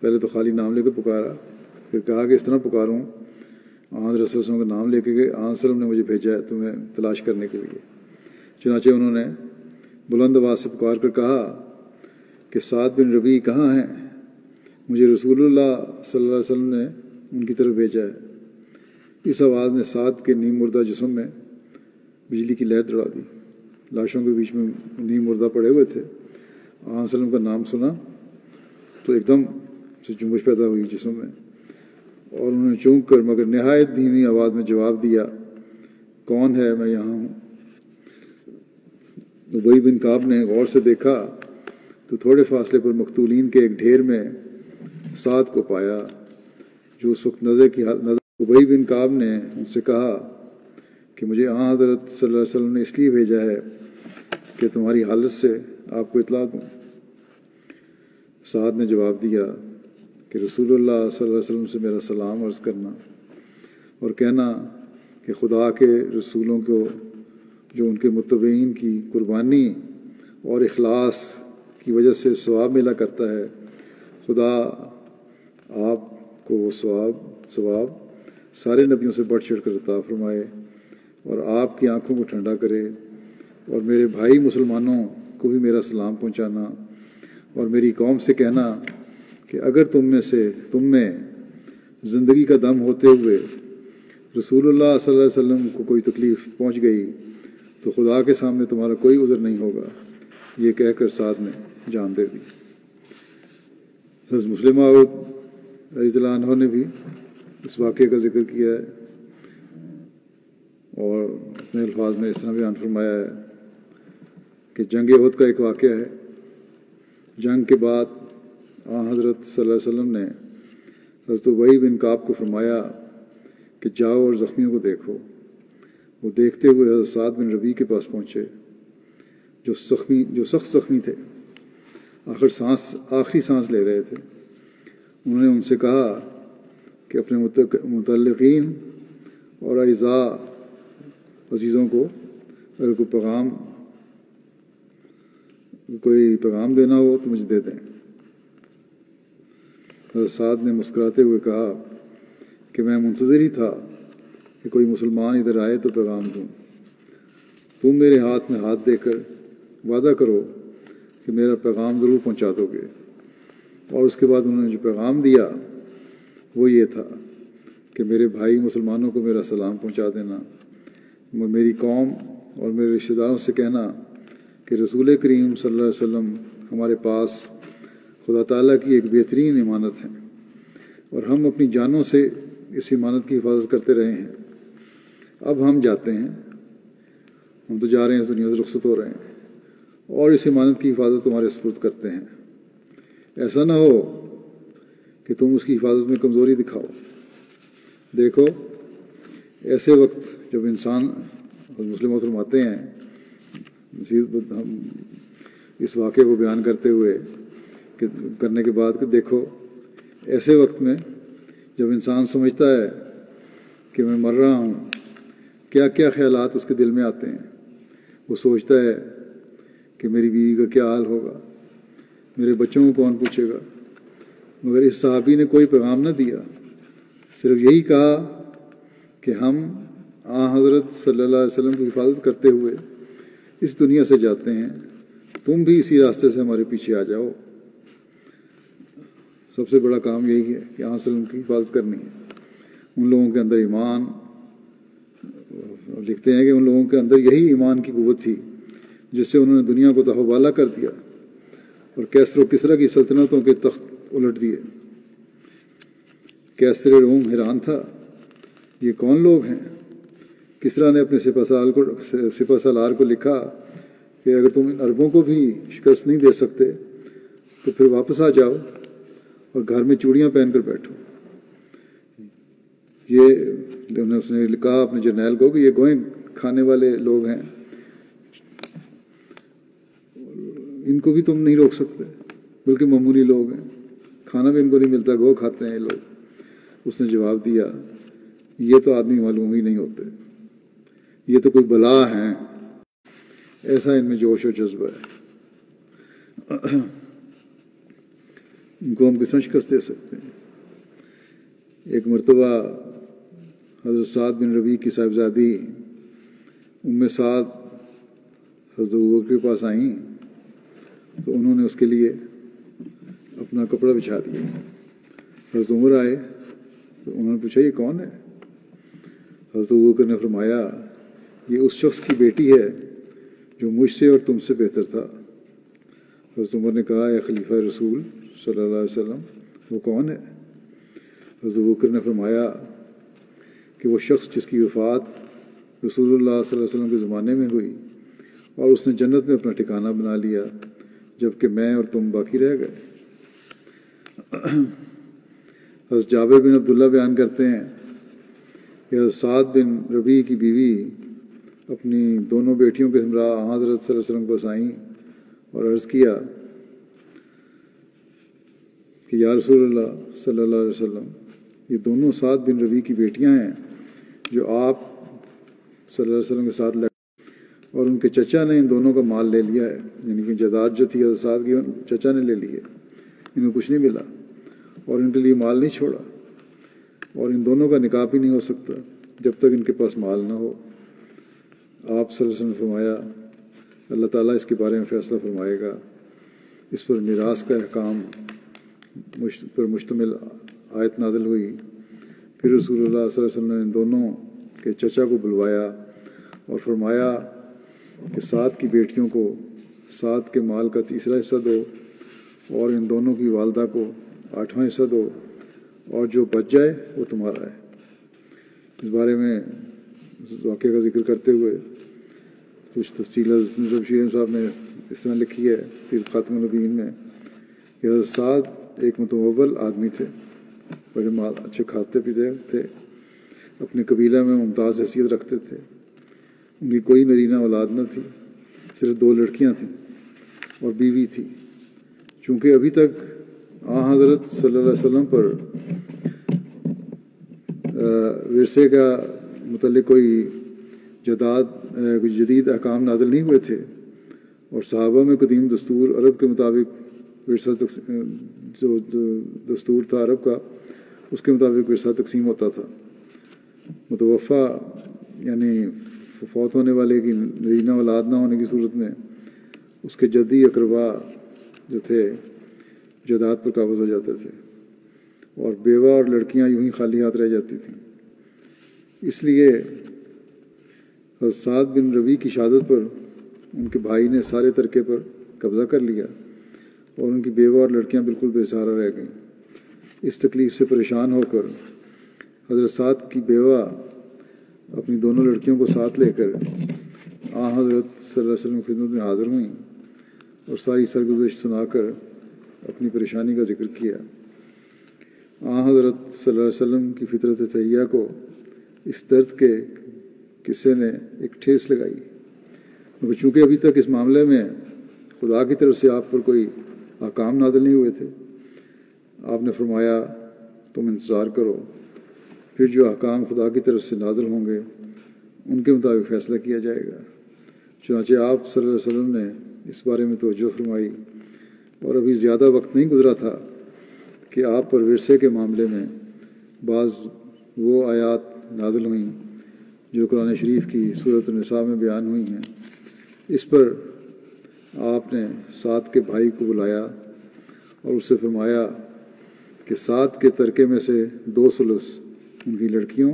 پہلے تو خالی نام لے کر پکارا، پھر کہا کہ اس طرح پکاروں حضرت صلی اللہ علیہ وسلم کا نام لے کے گئے، صلی اللہ علیہ وسلم نے مجھے بھیجا ہے تمہیں تلاش کرنے کے لیے۔ چنانچہ انہوں نے بلند آواز سے پکار کر کہا کہ سعد بن ربیع کہاں ہیں؟ مجھے رسول اللہ صلی اللہ علیہ وسلم نے ان کی طرف بھیجا ہے۔ اس آواز نے سعد کے نیم مردہ جسم میں بجلی کی لہر دوڑا دی۔ لاشوں کے بیچ میں نیم مردہ پڑے ہوئے تھے۔ آپ صلی اللہ علیہ وسلم کا نام سنا تو ایک دم سے جنبش پیدا ہوئی جسم میں، اور انہوں نے چونک کر مگر نہایت دھیمی آواز میں جواب دیا، کون ہے؟ میں یہاں ہوں۔ ابی بن کعب نے غور سے دیکھا تو تھوڑے فاصلے پر مقتولین کے ایک ڈھیر میں سعد کو پایا جو اس وقت نظر ابی بن کعب نے ان سے کہا کہ مجھے حضرت صلی اللہ علیہ وسلم نے اس لیے بھیجا ہے کہ تمہاری حالت سے آپ کو اطلاع دوں۔ سعد نے جواب دیا کہ رسول اللہ صلی اللہ علیہ وسلم سے میرا سلام عرض کرنا اور کہنا کہ خدا کے رسولوں کو جو ان کے متبعین کی قربانی اور اخلاص کی وجہ سے ثواب ملا کرتا ہے، خدا آپ کو وہ ثواب سارے نبیوں سے بڑھ چڑھ کر عطا فرمائے اور آپ کی آنکھوں کو ٹھنڈا کرے، اور میرے بھائی مسلمانوں کو بھی میرا سلام پہنچانا اور میری قوم سے کہنا کہ اگر تم میں زندگی کا دم ہوتے ہوئے رسول اللہ صلی اللہ علیہ وسلم کو کوئی تکلیف پہنچ گئی تو خدا کے سامنے تمہارا کوئی عذر نہیں ہوگا۔ یہ کہہ کر سعد نے جان دے دی۔ حضرت مسلم موعود رضی اللہ عنہ نے بھی اس واقعے کا ذکر کیا ہے اور اپنے الفاظ میں اس طرح بیان فرمایا ہے کہ جنگ احد کا ایک واقعہ ہے۔ جنگ کے بعد حضرت صلی اللہ علیہ وسلم نے حضرت ابی بن کعب کو فرمایا کہ جاؤ اور زخمیوں کو دیکھو۔ وہ دیکھتے ہوئے حضرت سعد بن ربیع کے پاس پہنچے جو سخت زخمی تھے، آخری سانس لے رہے تھے۔ انہوں نے ان سے کہا کہ اپنے متعلقین اور اعزاء عزیزوں کو اگر کوئی پیغام دینا ہو تو مجھے دے دیں۔ حضرت سعد نے مسکراتے ہوئے کہا کہ میں منتظر ہی تھا کہ کوئی مسلمان ادھر آئے تو پیغام دوں۔ تم میرے ہاتھ میں ہاتھ دے کر وعدہ کرو کہ میرا پیغام ضرور پہنچا دو گے۔ اور اس کے بعد انہوں نے جو پیغام دیا وہ یہ تھا کہ میرے بھائی مسلمانوں کو میرا سلام پہنچا دینا، میری قوم اور میرے رشتہ داروں سے کہنا کہ رسول کریم صلی اللہ علیہ وسلم ہمارے پاس خدا تعالیٰ کی ایک بہترین امانت ہے اور ہم اپنی جانوں سے اس امانت کی حفاظت کرتے رہے ہیں۔ اب ہم جاتے ہیں، ہم تو جا رہے ہیں، اس دنیا سے رخصت ہو رہے ہیں اور اس امانت کی حفاظت تمہارے سپرد کرتے ہیں۔ ایسا نہ ہو کہ تم اس کی حفاظت میں کمزوری دکھاؤ۔ دیکھو ایسے وقت جب انسان مسلم فرماتے ہیں اس واقعے کو بیان کرتے ہوئے کرنے کے بعد کہ دیکھو ایسے وقت میں جب انسان سمجھتا ہے کہ میں مر رہا ہوں، کیا کیا خیالات اس کے دل میں آتے ہیں۔ وہ سوچتا ہے کہ میری بیوی کا کیا حال ہوگا، میرے بچوں کو کون پوچھے گا۔ مگر اس صحابی نے کوئی پیغام نہ دیا، صرف یہی کہا کہ ہم حضرت صلی اللہ علیہ وسلم کی حفاظت کرتے ہوئے اس دنیا سے جاتے ہیں، تم بھی اسی راستے سے ہمارے پیچھے آ جاؤ۔ سب سے بڑا کام یہی ہے کہ صلی اللہ علیہ وسلم کی حفاظت کرنی ہے، ان لوگوں کے اندر ایمان لکھتے ہیں کہ ان لوگوں کے اندر یہی ایمان کی قوت تھی جس سے انہوں نے دنیا کو تہو بالا کر دیا اور کیسر و کسریٰ کی سلطنتوں کے تخت الٹ دیے۔ کیسر روم حیران تھا، یہ کون لوگ ہیں؟ کسریٰ نے اپنے سپہ سالار کو لکھا کہ اگر تم ان عربوں کو بھی شکست نہیں دے سکتے تو پھر واپس آ جاؤ اور گھر میں چوڑیاں پہن کر بیٹھو۔ اس نے کہا اپنے جرنیل کو کہ یہ گوئیں کھانے والے لوگ ہیں، ان کو بھی تم نہیں روک سکتے، بلکہ معمولی لوگ ہیں، کھانا بھی ان کو نہیں ملتا، گو کھاتے ہیں یہ لوگ۔ اس نے جواب دیا یہ تو آدمی معلوم ہی نہیں ہوتے، یہ تو کوئی بلا ہیں، ایسا ان میں جوش و جذبہ ہے، ان کو ہم کس طرح شکست دے سکتے ہیں۔ ایک مرتبہ حضرت سعد بن ربیع کی صاحبزادی ام سعد حضرت ابوبکر کے پاس آئیں تو انہوں نے اس کے لیے اپنا کپڑا بچھا دیا۔ حضرت عمر آئے تو انہوں نے پوچھا یہ کون ہے؟ حضرت ابوبکر نے فرمایا یہ اس شخص کی بیٹی ہے جو مجھ سے اور تم سے بہتر تھا۔ حضرت عمر نے کہا اے خلیفہ رسول صلی اللہ علیہ وسلم وہ کون ہے؟ حضرت ابوبکر نے فرمایا کہ وہ شخص جس کی وفات رسول اللہ صلی اللہ علیہ وسلم کے زمانے میں ہوئی اور اس نے جنت میں اپنا ٹھکانہ بنا لیا جبکہ میں اور تم باقی رہ گئے۔ حضرت جابر بن عبداللہ بیان کرتے ہیں کہ حضرت سعد بن ربیع کی بیوی اپنی دونوں بیٹیوں کے ہمراہ حضرت صلی اللہ علیہ وسلم کے پاس آئیں اور عرض کیا کہ یا رسول اللہ صلی اللہ علیہ وسلم یہ دونوں سعد بن ربیع کی بیٹیاں ہیں جو آپ صلی اللہ علیہ وسلم کے ساتھ لڑ اور ان کے چچا نے ان دونوں کا مال لے لیا ہے، یعنی کہ جائیداد جو تھی حضرت سعد کی چچا نے لے لی ہے، انہیں کچھ نہیں ملا اور ان کے لیے مال نہیں چھوڑا اور ان دونوں کا نکاح بھی نہیں ہو سکتا جب تک ان کے پاس مال نہ ہو۔ آپ صلی اللہ علیہ وسلم نے فرمایا اللہ تعالیٰ اس کے بارے میں فیصلہ فرمائے گا۔ اس پر میراث کا احکام پر مشتمل آیت نازل ہوئی۔ پھر رسول اللہ صلی اللہ علیہ وسلم نے ان دونوں کے چچا کو بلوایا اور فرمایا کہ سعد کی بیٹیوں کو سعد کے مال کا تیسرا حصہ دو اور ان دونوں کی والدہ کو 8واں حصہ دو اور جو بچ جائے وہ تمہارا ہے۔ اس بارے میں واقعہ کا ذکر کرتے ہوئے کچھ تفصیل حضرت نصرت شیرین صاحب نے اس طرح لکھی ہے سیرت خاتم النبیین میں کہ حضرت سعد ایک متمول آدمی تھے، بڑے اچھے کھاتے پیتے تھے، اپنے قبیلہ میں ممتاز حیثیت رکھتے تھے، ان کی کوئی نرینہ اولاد نہ تھی، صرف 2 لڑکیاں تھیں اور بیوی تھی۔ چونکہ ابھی تک حضرت صلی اللہ علیہ وسلم پر ورثے کا متعلق کوئی جدید احکام نازل نہیں ہوئے تھے اور صحابہ میں قدیم دستور عرب کے مطابق ورثہ جو دستور تھا عرب کا اس کے مطابق ورثہ تقسیم ہوتا تھا۔ متوفی یعنی فوت ہونے والے کی نرینہ اولاد نہ ہونے کی صورت میں اس کے جدی اقربا جو تھے جائیداد پر قابض ہو جاتے تھے اور بیوہ اور لڑکیاں یوں ہی خالی ہاتھ رہ جاتی تھیں۔ اس لیے حضرت سعد بن ربیع کی شہادت پر ان کے بھائی نے سارے ترکے پر قبضہ کر لیا اور ان کی بیوہ اور لڑکیاں بالکل بے سہارا رہ گئیں۔ اس تکلیف سے پریشان ہو کر حضرت سعد کی بیوہ اپنی دونوں لڑکیوں کو ساتھ لے کر حضرت صلی اللہ علیہ وسلم کی خدمت میں حاضر ہوئیں اور ساری سرگزشت سنا کر اپنی پریشانی کا ذکر کیا۔ حضرت صلی اللہ علیہ وسلم کی فطرت طیبہ کو اس درد کے قصے نے ایک ٹھیس لگائی، مگر چونکہ ابھی تک اس معاملے میں خدا کی طرف سے آپ پر کوئی احکام نازل نہیں ہوئے تھے، آپ نے فرمایا تم انتظار کرو، پھر جو احکام خدا کی طرف سے نازل ہوں گے ان کے مطابق فیصلہ کیا جائے گا۔ چنانچہ آپ صلی اللہ علیہ وسلم نے اس بارے میں توجہ فرمائی اور ابھی زیادہ وقت نہیں گزرا تھا کہ آپ پر ورثے کے معاملے میں بعض وہ آیات نازل ہوئیں جو قرآن شریف کی سورۃ النساء میں بیان ہوئی ہیں۔ اس پر آپ نے سعد کے بھائی کو بلایا اور اس سے فرمایا کہ سعد کے ترکے میں سے 2 ثلث ان کی لڑکیوں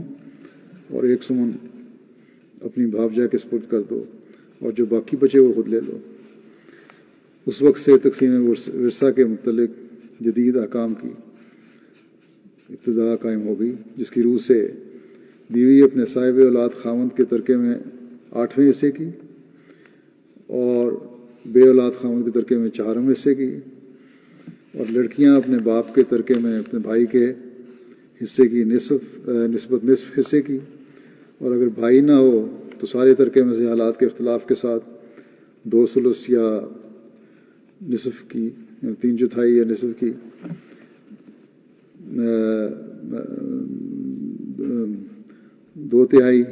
اور 1 سمن اپنی بھاوجا کے سپرد کر دو اور جو باقی بچے وہ خود لے لو۔ اس وقت سے تقسیم ورثہ کے متعلق جدید احکام کی ابتدا قائم ہو گئی، جس کی روح سے بیوی اپنے صاحب اولاد خاوند کے ترکے میں 8ویں حصے کی اور بے اولاد خاوند کے ترکے میں 4ویں حصے کی، اور لڑکیاں اپنے باپ کے ترکے میں اپنے بھائی کے حصے کی نسبت نصف حصے کی، اور اگر بھائی نہ ہو تو سارے ترکے میں سے حالات کے اختلاف کے ساتھ 2 ثلث یا نصف کی، 3/4 یا نصف کی 2/3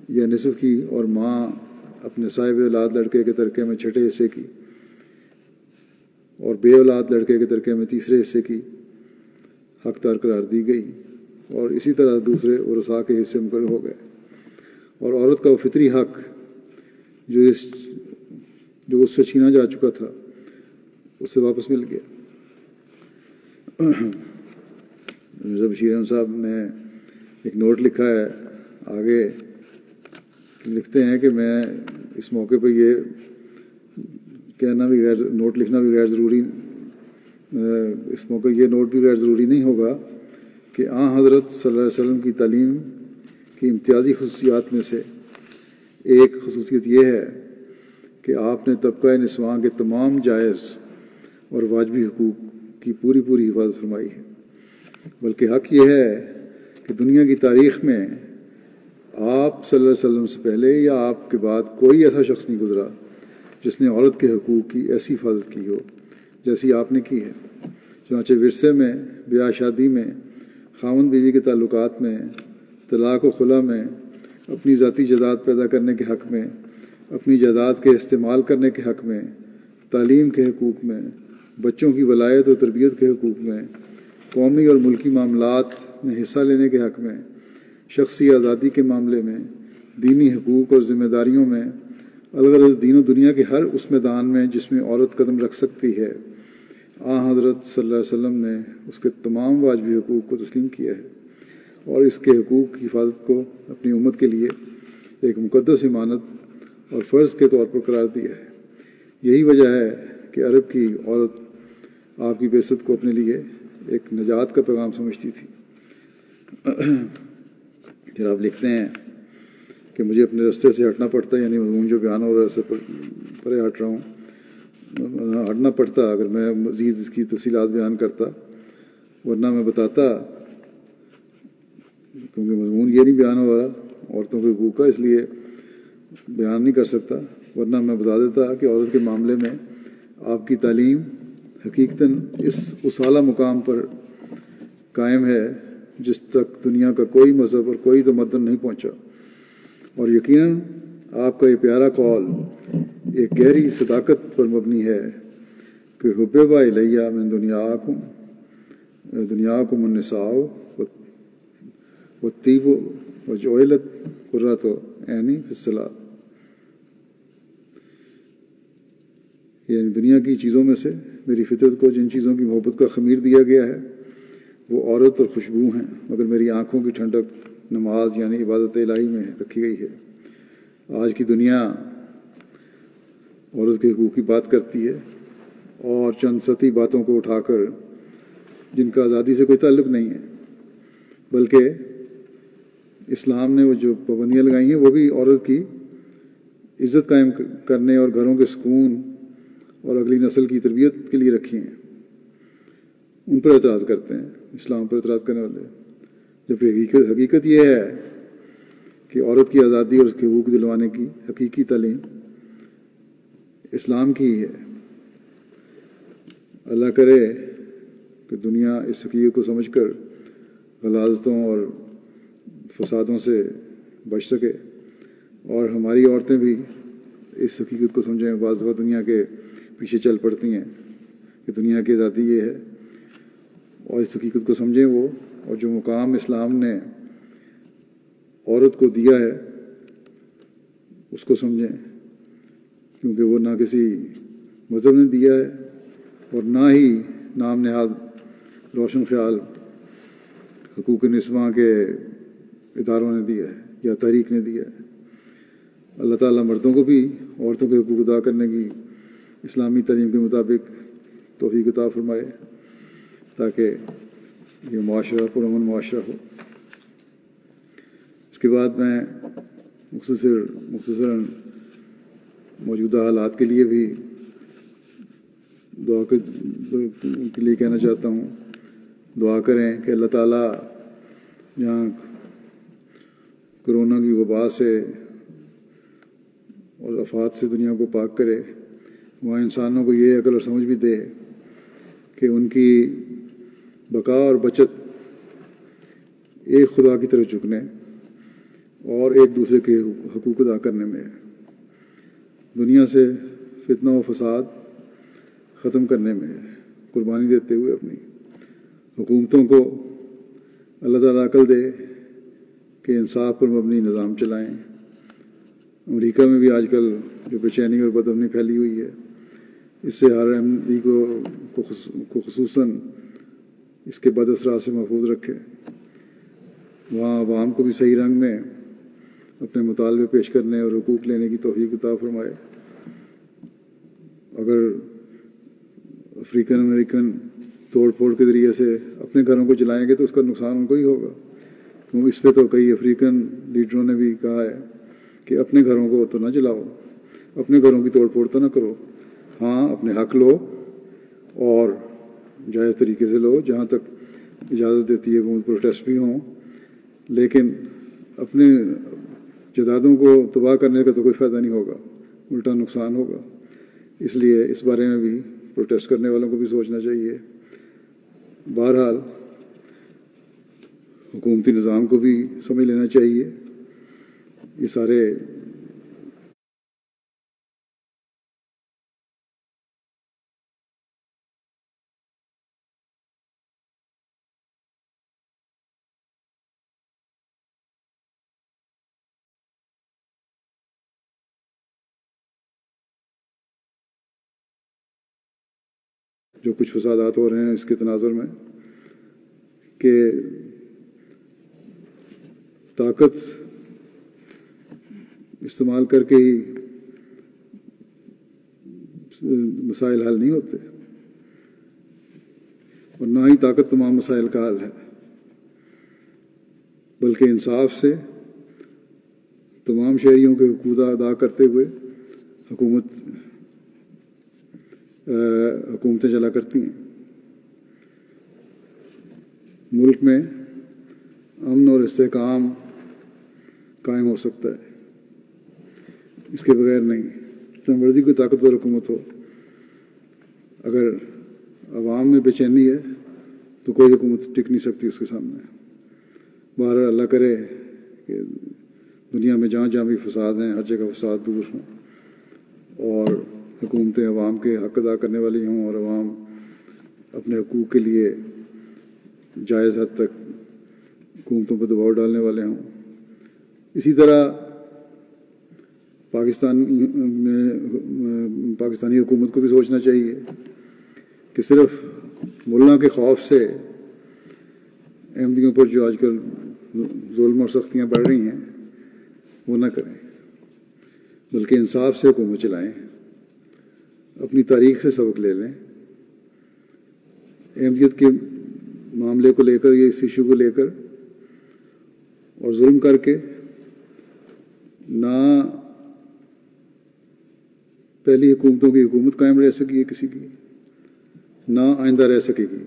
یا نصف کی، اور ماں اپنے صاحب اولاد لڑکے کے ترکے میں 6 حصے کی اور بے اولاد لڑکے کے ترکے میں 3 حصے کی حقدار قرار دی گئی، اور اسی طرح دوسرے ورثاء کے حصے مقرر ہو گئے، اور عورت کا وہ فطری حق جو اس سے چھینا جا چکا تھا اس سے واپس مل گیا۔ مرزا بشیر احمد صاحب نے ایک نوٹ لکھا ہے، آگے لکھتے ہیں کہ میں اس موقع پہ یہ کہنا بھی نوٹ لکھنا بھی غیر ضروری، اس موقع یہ نوٹ بھی غیر ضروری نہیں ہوگا کہ حضرت صلی اللہ علیہ وسلم کی تعلیم کی امتیازی خصوصیات میں سے ایک خصوصیت یہ ہے کہ آپ نے طبقہ نسواں کے تمام جائز اور واجبی حقوق کی پوری حفاظت فرمائی ہے، بلکہ حق یہ ہے کہ دنیا کی تاریخ میں آپ صلی اللہ علیہ وسلم سے پہلے یا آپ کے بعد کوئی ایسا شخص نہیں گزرا جس نے عورت کے حقوق کی ایسی حفاظت کی ہو جیسی آپ نے کی ہے۔ چنانچہ ورثے میں، بیاہ شادی میں، خاوند بیوی کے تعلقات میں، طلاق و خلا میں، اپنی ذاتی جائیداد پیدا کرنے کے حق میں، اپنی جائیداد کے استعمال کرنے کے حق میں، تعلیم کے حقوق میں، بچوں کی ولایت و تربیت کے حقوق میں، قومی اور ملکی معاملات میں حصہ لینے کے حق میں، شخصی آزادی کے معاملے میں، دینی حقوق اور ذمہ داریوں میں، الغرض دین و دنیا کے ہر اس میدان میں جس میں عورت قدم رکھ سکتی ہے، حضرت صلی اللہ علیہ وسلم نے اس کے تمام واجبی حقوق کو تسلیم کیا ہے اور اس کے حقوق کی حفاظت کو اپنی امت کے لیے ایک مقدس امانت اور فرض کے طور پر قرار دیا ہے۔ یہی وجہ ہے کہ عرب کی عورت آپ کی بعثت کو اپنے لیے ایک نجات کا پیغام سمجھتی تھی۔ پھر آپ لکھتے ہیں کہ مجھے اپنے راستے سے ہٹنا پڑتا ہے، یعنی مضمون جو بیان ہو رہا ہے اس سے پرے ہٹ رہا ہوں، ہٹنا پڑتا اگر میں مزید اس کی تفصیلات بیان کرتا، ورنہ میں بتاتا، کیونکہ مضمون یہ نہیں بیان ہو رہا عورتوں کے حقوق کا، اس لیے بیان نہیں کر سکتا، ورنہ میں بتا دیتا کہ عورت کے معاملے میں آپ کی تعلیم حقیقتاً اس اعلیٰ مقام پر قائم ہے جس تک دنیا کا کوئی مذہب اور کوئی تمدن نہیں پہنچا، اور یقیناً آپ کا یہ پیارا قول ایک گہری صداقت پر مبنی ہے کہ حبیبہ الیہ من دنیاکم النساء والطیب وجعلت قرۃ عینی فی الصلاۃ، یعنی دنیا کی چیزوں میں سے میری فطرت کو جن چیزوں کی محبت کا خمیر دیا گیا ہے وہ عورت اور خوشبو ہیں، مگر میری آنکھوں کی ٹھنڈک نماز یعنی عبادت الہی میں رکھی گئی ہے۔ آج کی دنیا عورت کے حقوق کی بات کرتی ہے اور چند سطحی باتوں کو اٹھا کر جن کا آزادی سے کوئی تعلق نہیں ہے، بلکہ اسلام نے وہ جو پابندیاں لگائی ہیں وہ بھی عورت کی عزت قائم کرنے اور گھروں کے سکون اور اگلی نسل کی تربیت کے لیے رکھی ہیں، ان پر اعتراض کرتے ہیں اسلام پر اعتراض کرنے والے، جبکہ حقیقت یہ ہے کہ عورت کی آزادی اور اس کے حقوق دلوانے کی حقیقی تعلیم اسلام کی ہے۔ اللہ کرے کہ دنیا اس حقیقت کو سمجھ کر غلاظتوں اور فسادوں سے بچ سکے، اور ہماری عورتیں بھی اس حقیقت کو سمجھیں۔ بعض دفعہ دنیا کے پیچھے چل پڑتی ہیں کہ دنیا کی آزادی یہ ہے، اور اس حقیقت کو سمجھیں وہ، اور جو مقام اسلام نے عورت کو دیا ہے اس کو سمجھیں، کیونکہ وہ نہ کسی مذہب نے دیا ہے اور نہ ہی نام نہاد روشن خیال حقوق نسواں کے اداروں نے دیا ہے، یا تحریک نے دیا ہے۔ اللہ تعالیٰ مردوں کو بھی عورتوں کے حقوق ادا کرنے کی اسلامی تعلیم کے مطابق توفیق عطا فرمائے تاکہ یہ معاشرہ پرامن معاشرہ ہو۔ اس کے بعد میں مختصراً موجودہ حالات کے لیے بھی دعا کے لیے کہنا چاہتا ہوں۔ دعا کریں کہ اللہ تعالیٰ جہاں کرونا کی وبا سے اور آفات سے دنیا کو پاک کرے، وہاں انسانوں کو یہ عقل اور سمجھ بھی دے کہ ان کی بقا اور بچت ایک خدا کی طرف جھکنے اور ایک دوسرے کے حقوق ادا کرنے میں ہے۔ دنیا سے فتنہ و فساد ختم کرنے میں ہے، قربانی دیتے ہوئے اپنی حکومتوں کو اللہ تعالیٰ عقل دے کہ انصاف پر مبنی نظام چلائیں۔ امریکہ میں بھی آج کل جو بے چینی اور بدامنی پھیلی ہوئی ہے، اس سے ہر احمدی کو خصوصاً اس کے بد اثرات سے محفوظ رکھے۔ وہاں عوام کو بھی صحیح رنگ میں اپنے مطالبے پیش کرنے اور حقوق لینے کی توفیق عطا فرمائے۔ اگر افریقن امریکن توڑ پھوڑ کے ذریعے سے اپنے گھروں کو جلائیں گے تو اس کا نقصان ان کو ہی ہوگا، کیونکہ اس پہ تو کئی افریقن لیڈروں نے بھی کہا ہے کہ اپنے گھروں کو تو نہ جلاؤ، اپنے گھروں کی توڑ پھوڑ تو نہ کرو۔ ہاں، اپنے حق لو اور جائز طریقے سے لو، جہاں تک اجازت دیتی ہے حکومت، پروٹیسٹ بھی ہوں، لیکن اپنے جائیدادوں کو تباہ کرنے کا تو کوئی فائدہ نہیں ہوگا، الٹا نقصان ہوگا۔ اس لیے اس بارے میں بھی پروٹیسٹ کرنے والوں کو بھی سوچنا چاہیے۔ بہرحال حکومتی نظام کو بھی سمجھ لینا چاہیے۔ یہ سارے جو کچھ فسادات ہو رہے ہیں اس کے تناظر میں کہ طاقت استعمال کر کے ہی مسائل حل نہیں ہوتے، اور نہ ہی طاقت تمام مسائل کا حل ہے، بلکہ انصاف سے تمام شہریوں کے حقوق ادا کرتے ہوئے حکومتیں چلا کرتی ہیں۔ ملک میں امن اور استحکام قائم ہو سکتا ہے، اس کے بغیر نہیں۔ جتنا مرضی کوئی طاقتور حکومت ہو، اگر عوام میں بے چینی ہے تو کوئی حکومت ٹک نہیں سکتی اس کے سامنے۔ بہرحال اللہ کرے کہ دنیا میں جہاں جہاں بھی فساد ہیں، ہر جگہ فساد دور ہوں، اور حکومتیں عوام کے حق ادا کرنے والی ہوں، اور عوام اپنے حقوق کے لیے جائز حد تک حکومتوں پر دباؤ ڈالنے والے ہوں۔ اسی طرح پاکستانی حکومت کو بھی سوچنا چاہیے کہ صرف ملا کے خوف سے احمدیوں پر جو آج کل ظلم اور سختیاں بڑھ رہی ہیں وہ نہ کریں، بلکہ انصاف سے حکومت چلائیں، اپنی تاریخ سے سبق لے لیں۔ احمدیت کے معاملے کو لے کر، یہ اس ایشو کو لے کر، اور ظلم کر کے نہ پہلی حکومتوں کی حکومت قائم رہ سکی ہے کسی کی، نہ آئندہ رہ سکے گی۔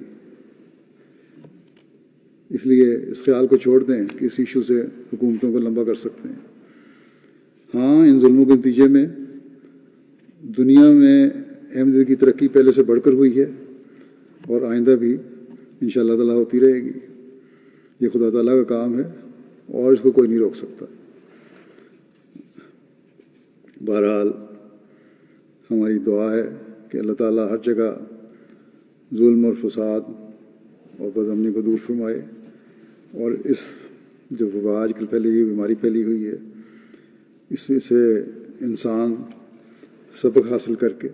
اس لیے اس خیال کو چھوڑ دیں کہ اس ایشو سے حکومتوں کو لمبا کر سکتے ہیں۔ ہاں، ان ظلموں کے نتیجے میں دنیا میں احمدیت کی ترقی پہلے سے بڑھ کر ہوئی ہے، اور آئندہ بھی انشاءاللہ تعالیٰ ہوتی رہے گی۔ یہ خدا تعالیٰ کا کام ہے اور اس کو کوئی نہیں روک سکتا۔ بہرحال ہماری دعا ہے کہ اللہ تعالیٰ ہر جگہ ظلم اور فساد اور بدامنی کو دور فرمائے، اور اس جو وبا آج کل پھیلی ہوئی، بیماری پھیلی ہوئی ہے، اس میں سے انسان سبق حاصل کر کے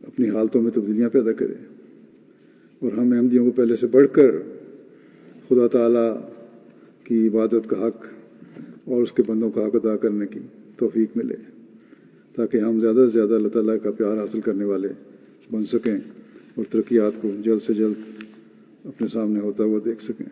اپنی حالتوں میں تبدیلیاں پیدا کرے، اور ہم احمدیوں کو پہلے سے بڑھ کر خدا تعالیٰ کی عبادت کا حق اور اس کے بندوں کا حق ادا کرنے کی توفیق ملے، تاکہ ہم زیادہ سے زیادہ اللہ تعالیٰ کا پیار حاصل کرنے والے بن سکیں اور ترقیات کو جلد سے جلد اپنے سامنے ہوتا ہوا دیکھ سکیں۔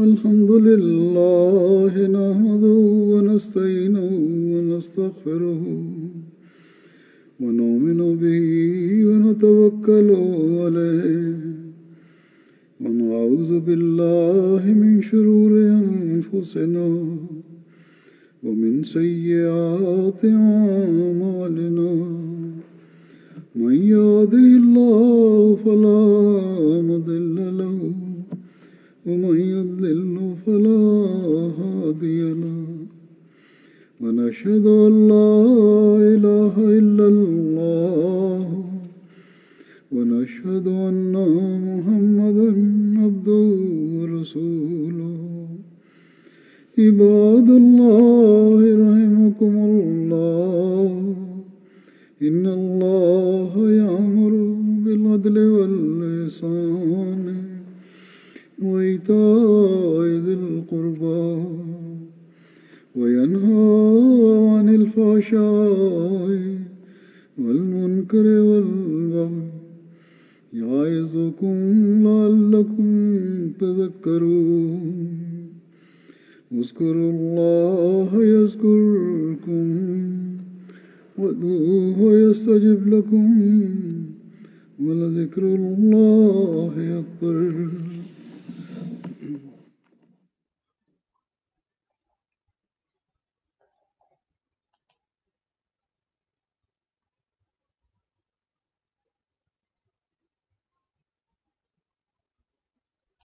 الحمد لله نحمده ونستعينه ونستغفره ونؤمن به ونتوكل عليه ونعوذ بالله من شرور أنفسنا ومن سيئات أعمالنا من يهده الله فلا مضل له ومن يضلل فلا هادي له ونشهد أن لا إله إلا الله ونشهد أن محمدا عبده ورسوله عباد الله رحمكم الله إن الله يأمر بالعدل والإحسان وإيتاء ذي القربى وينهى عن الفحشاء والمنكر والبغي يعظكم لعلكم تذكرون اذكروا الله يذكركم وادعوه يستجب لكم ولذكر الله أكبر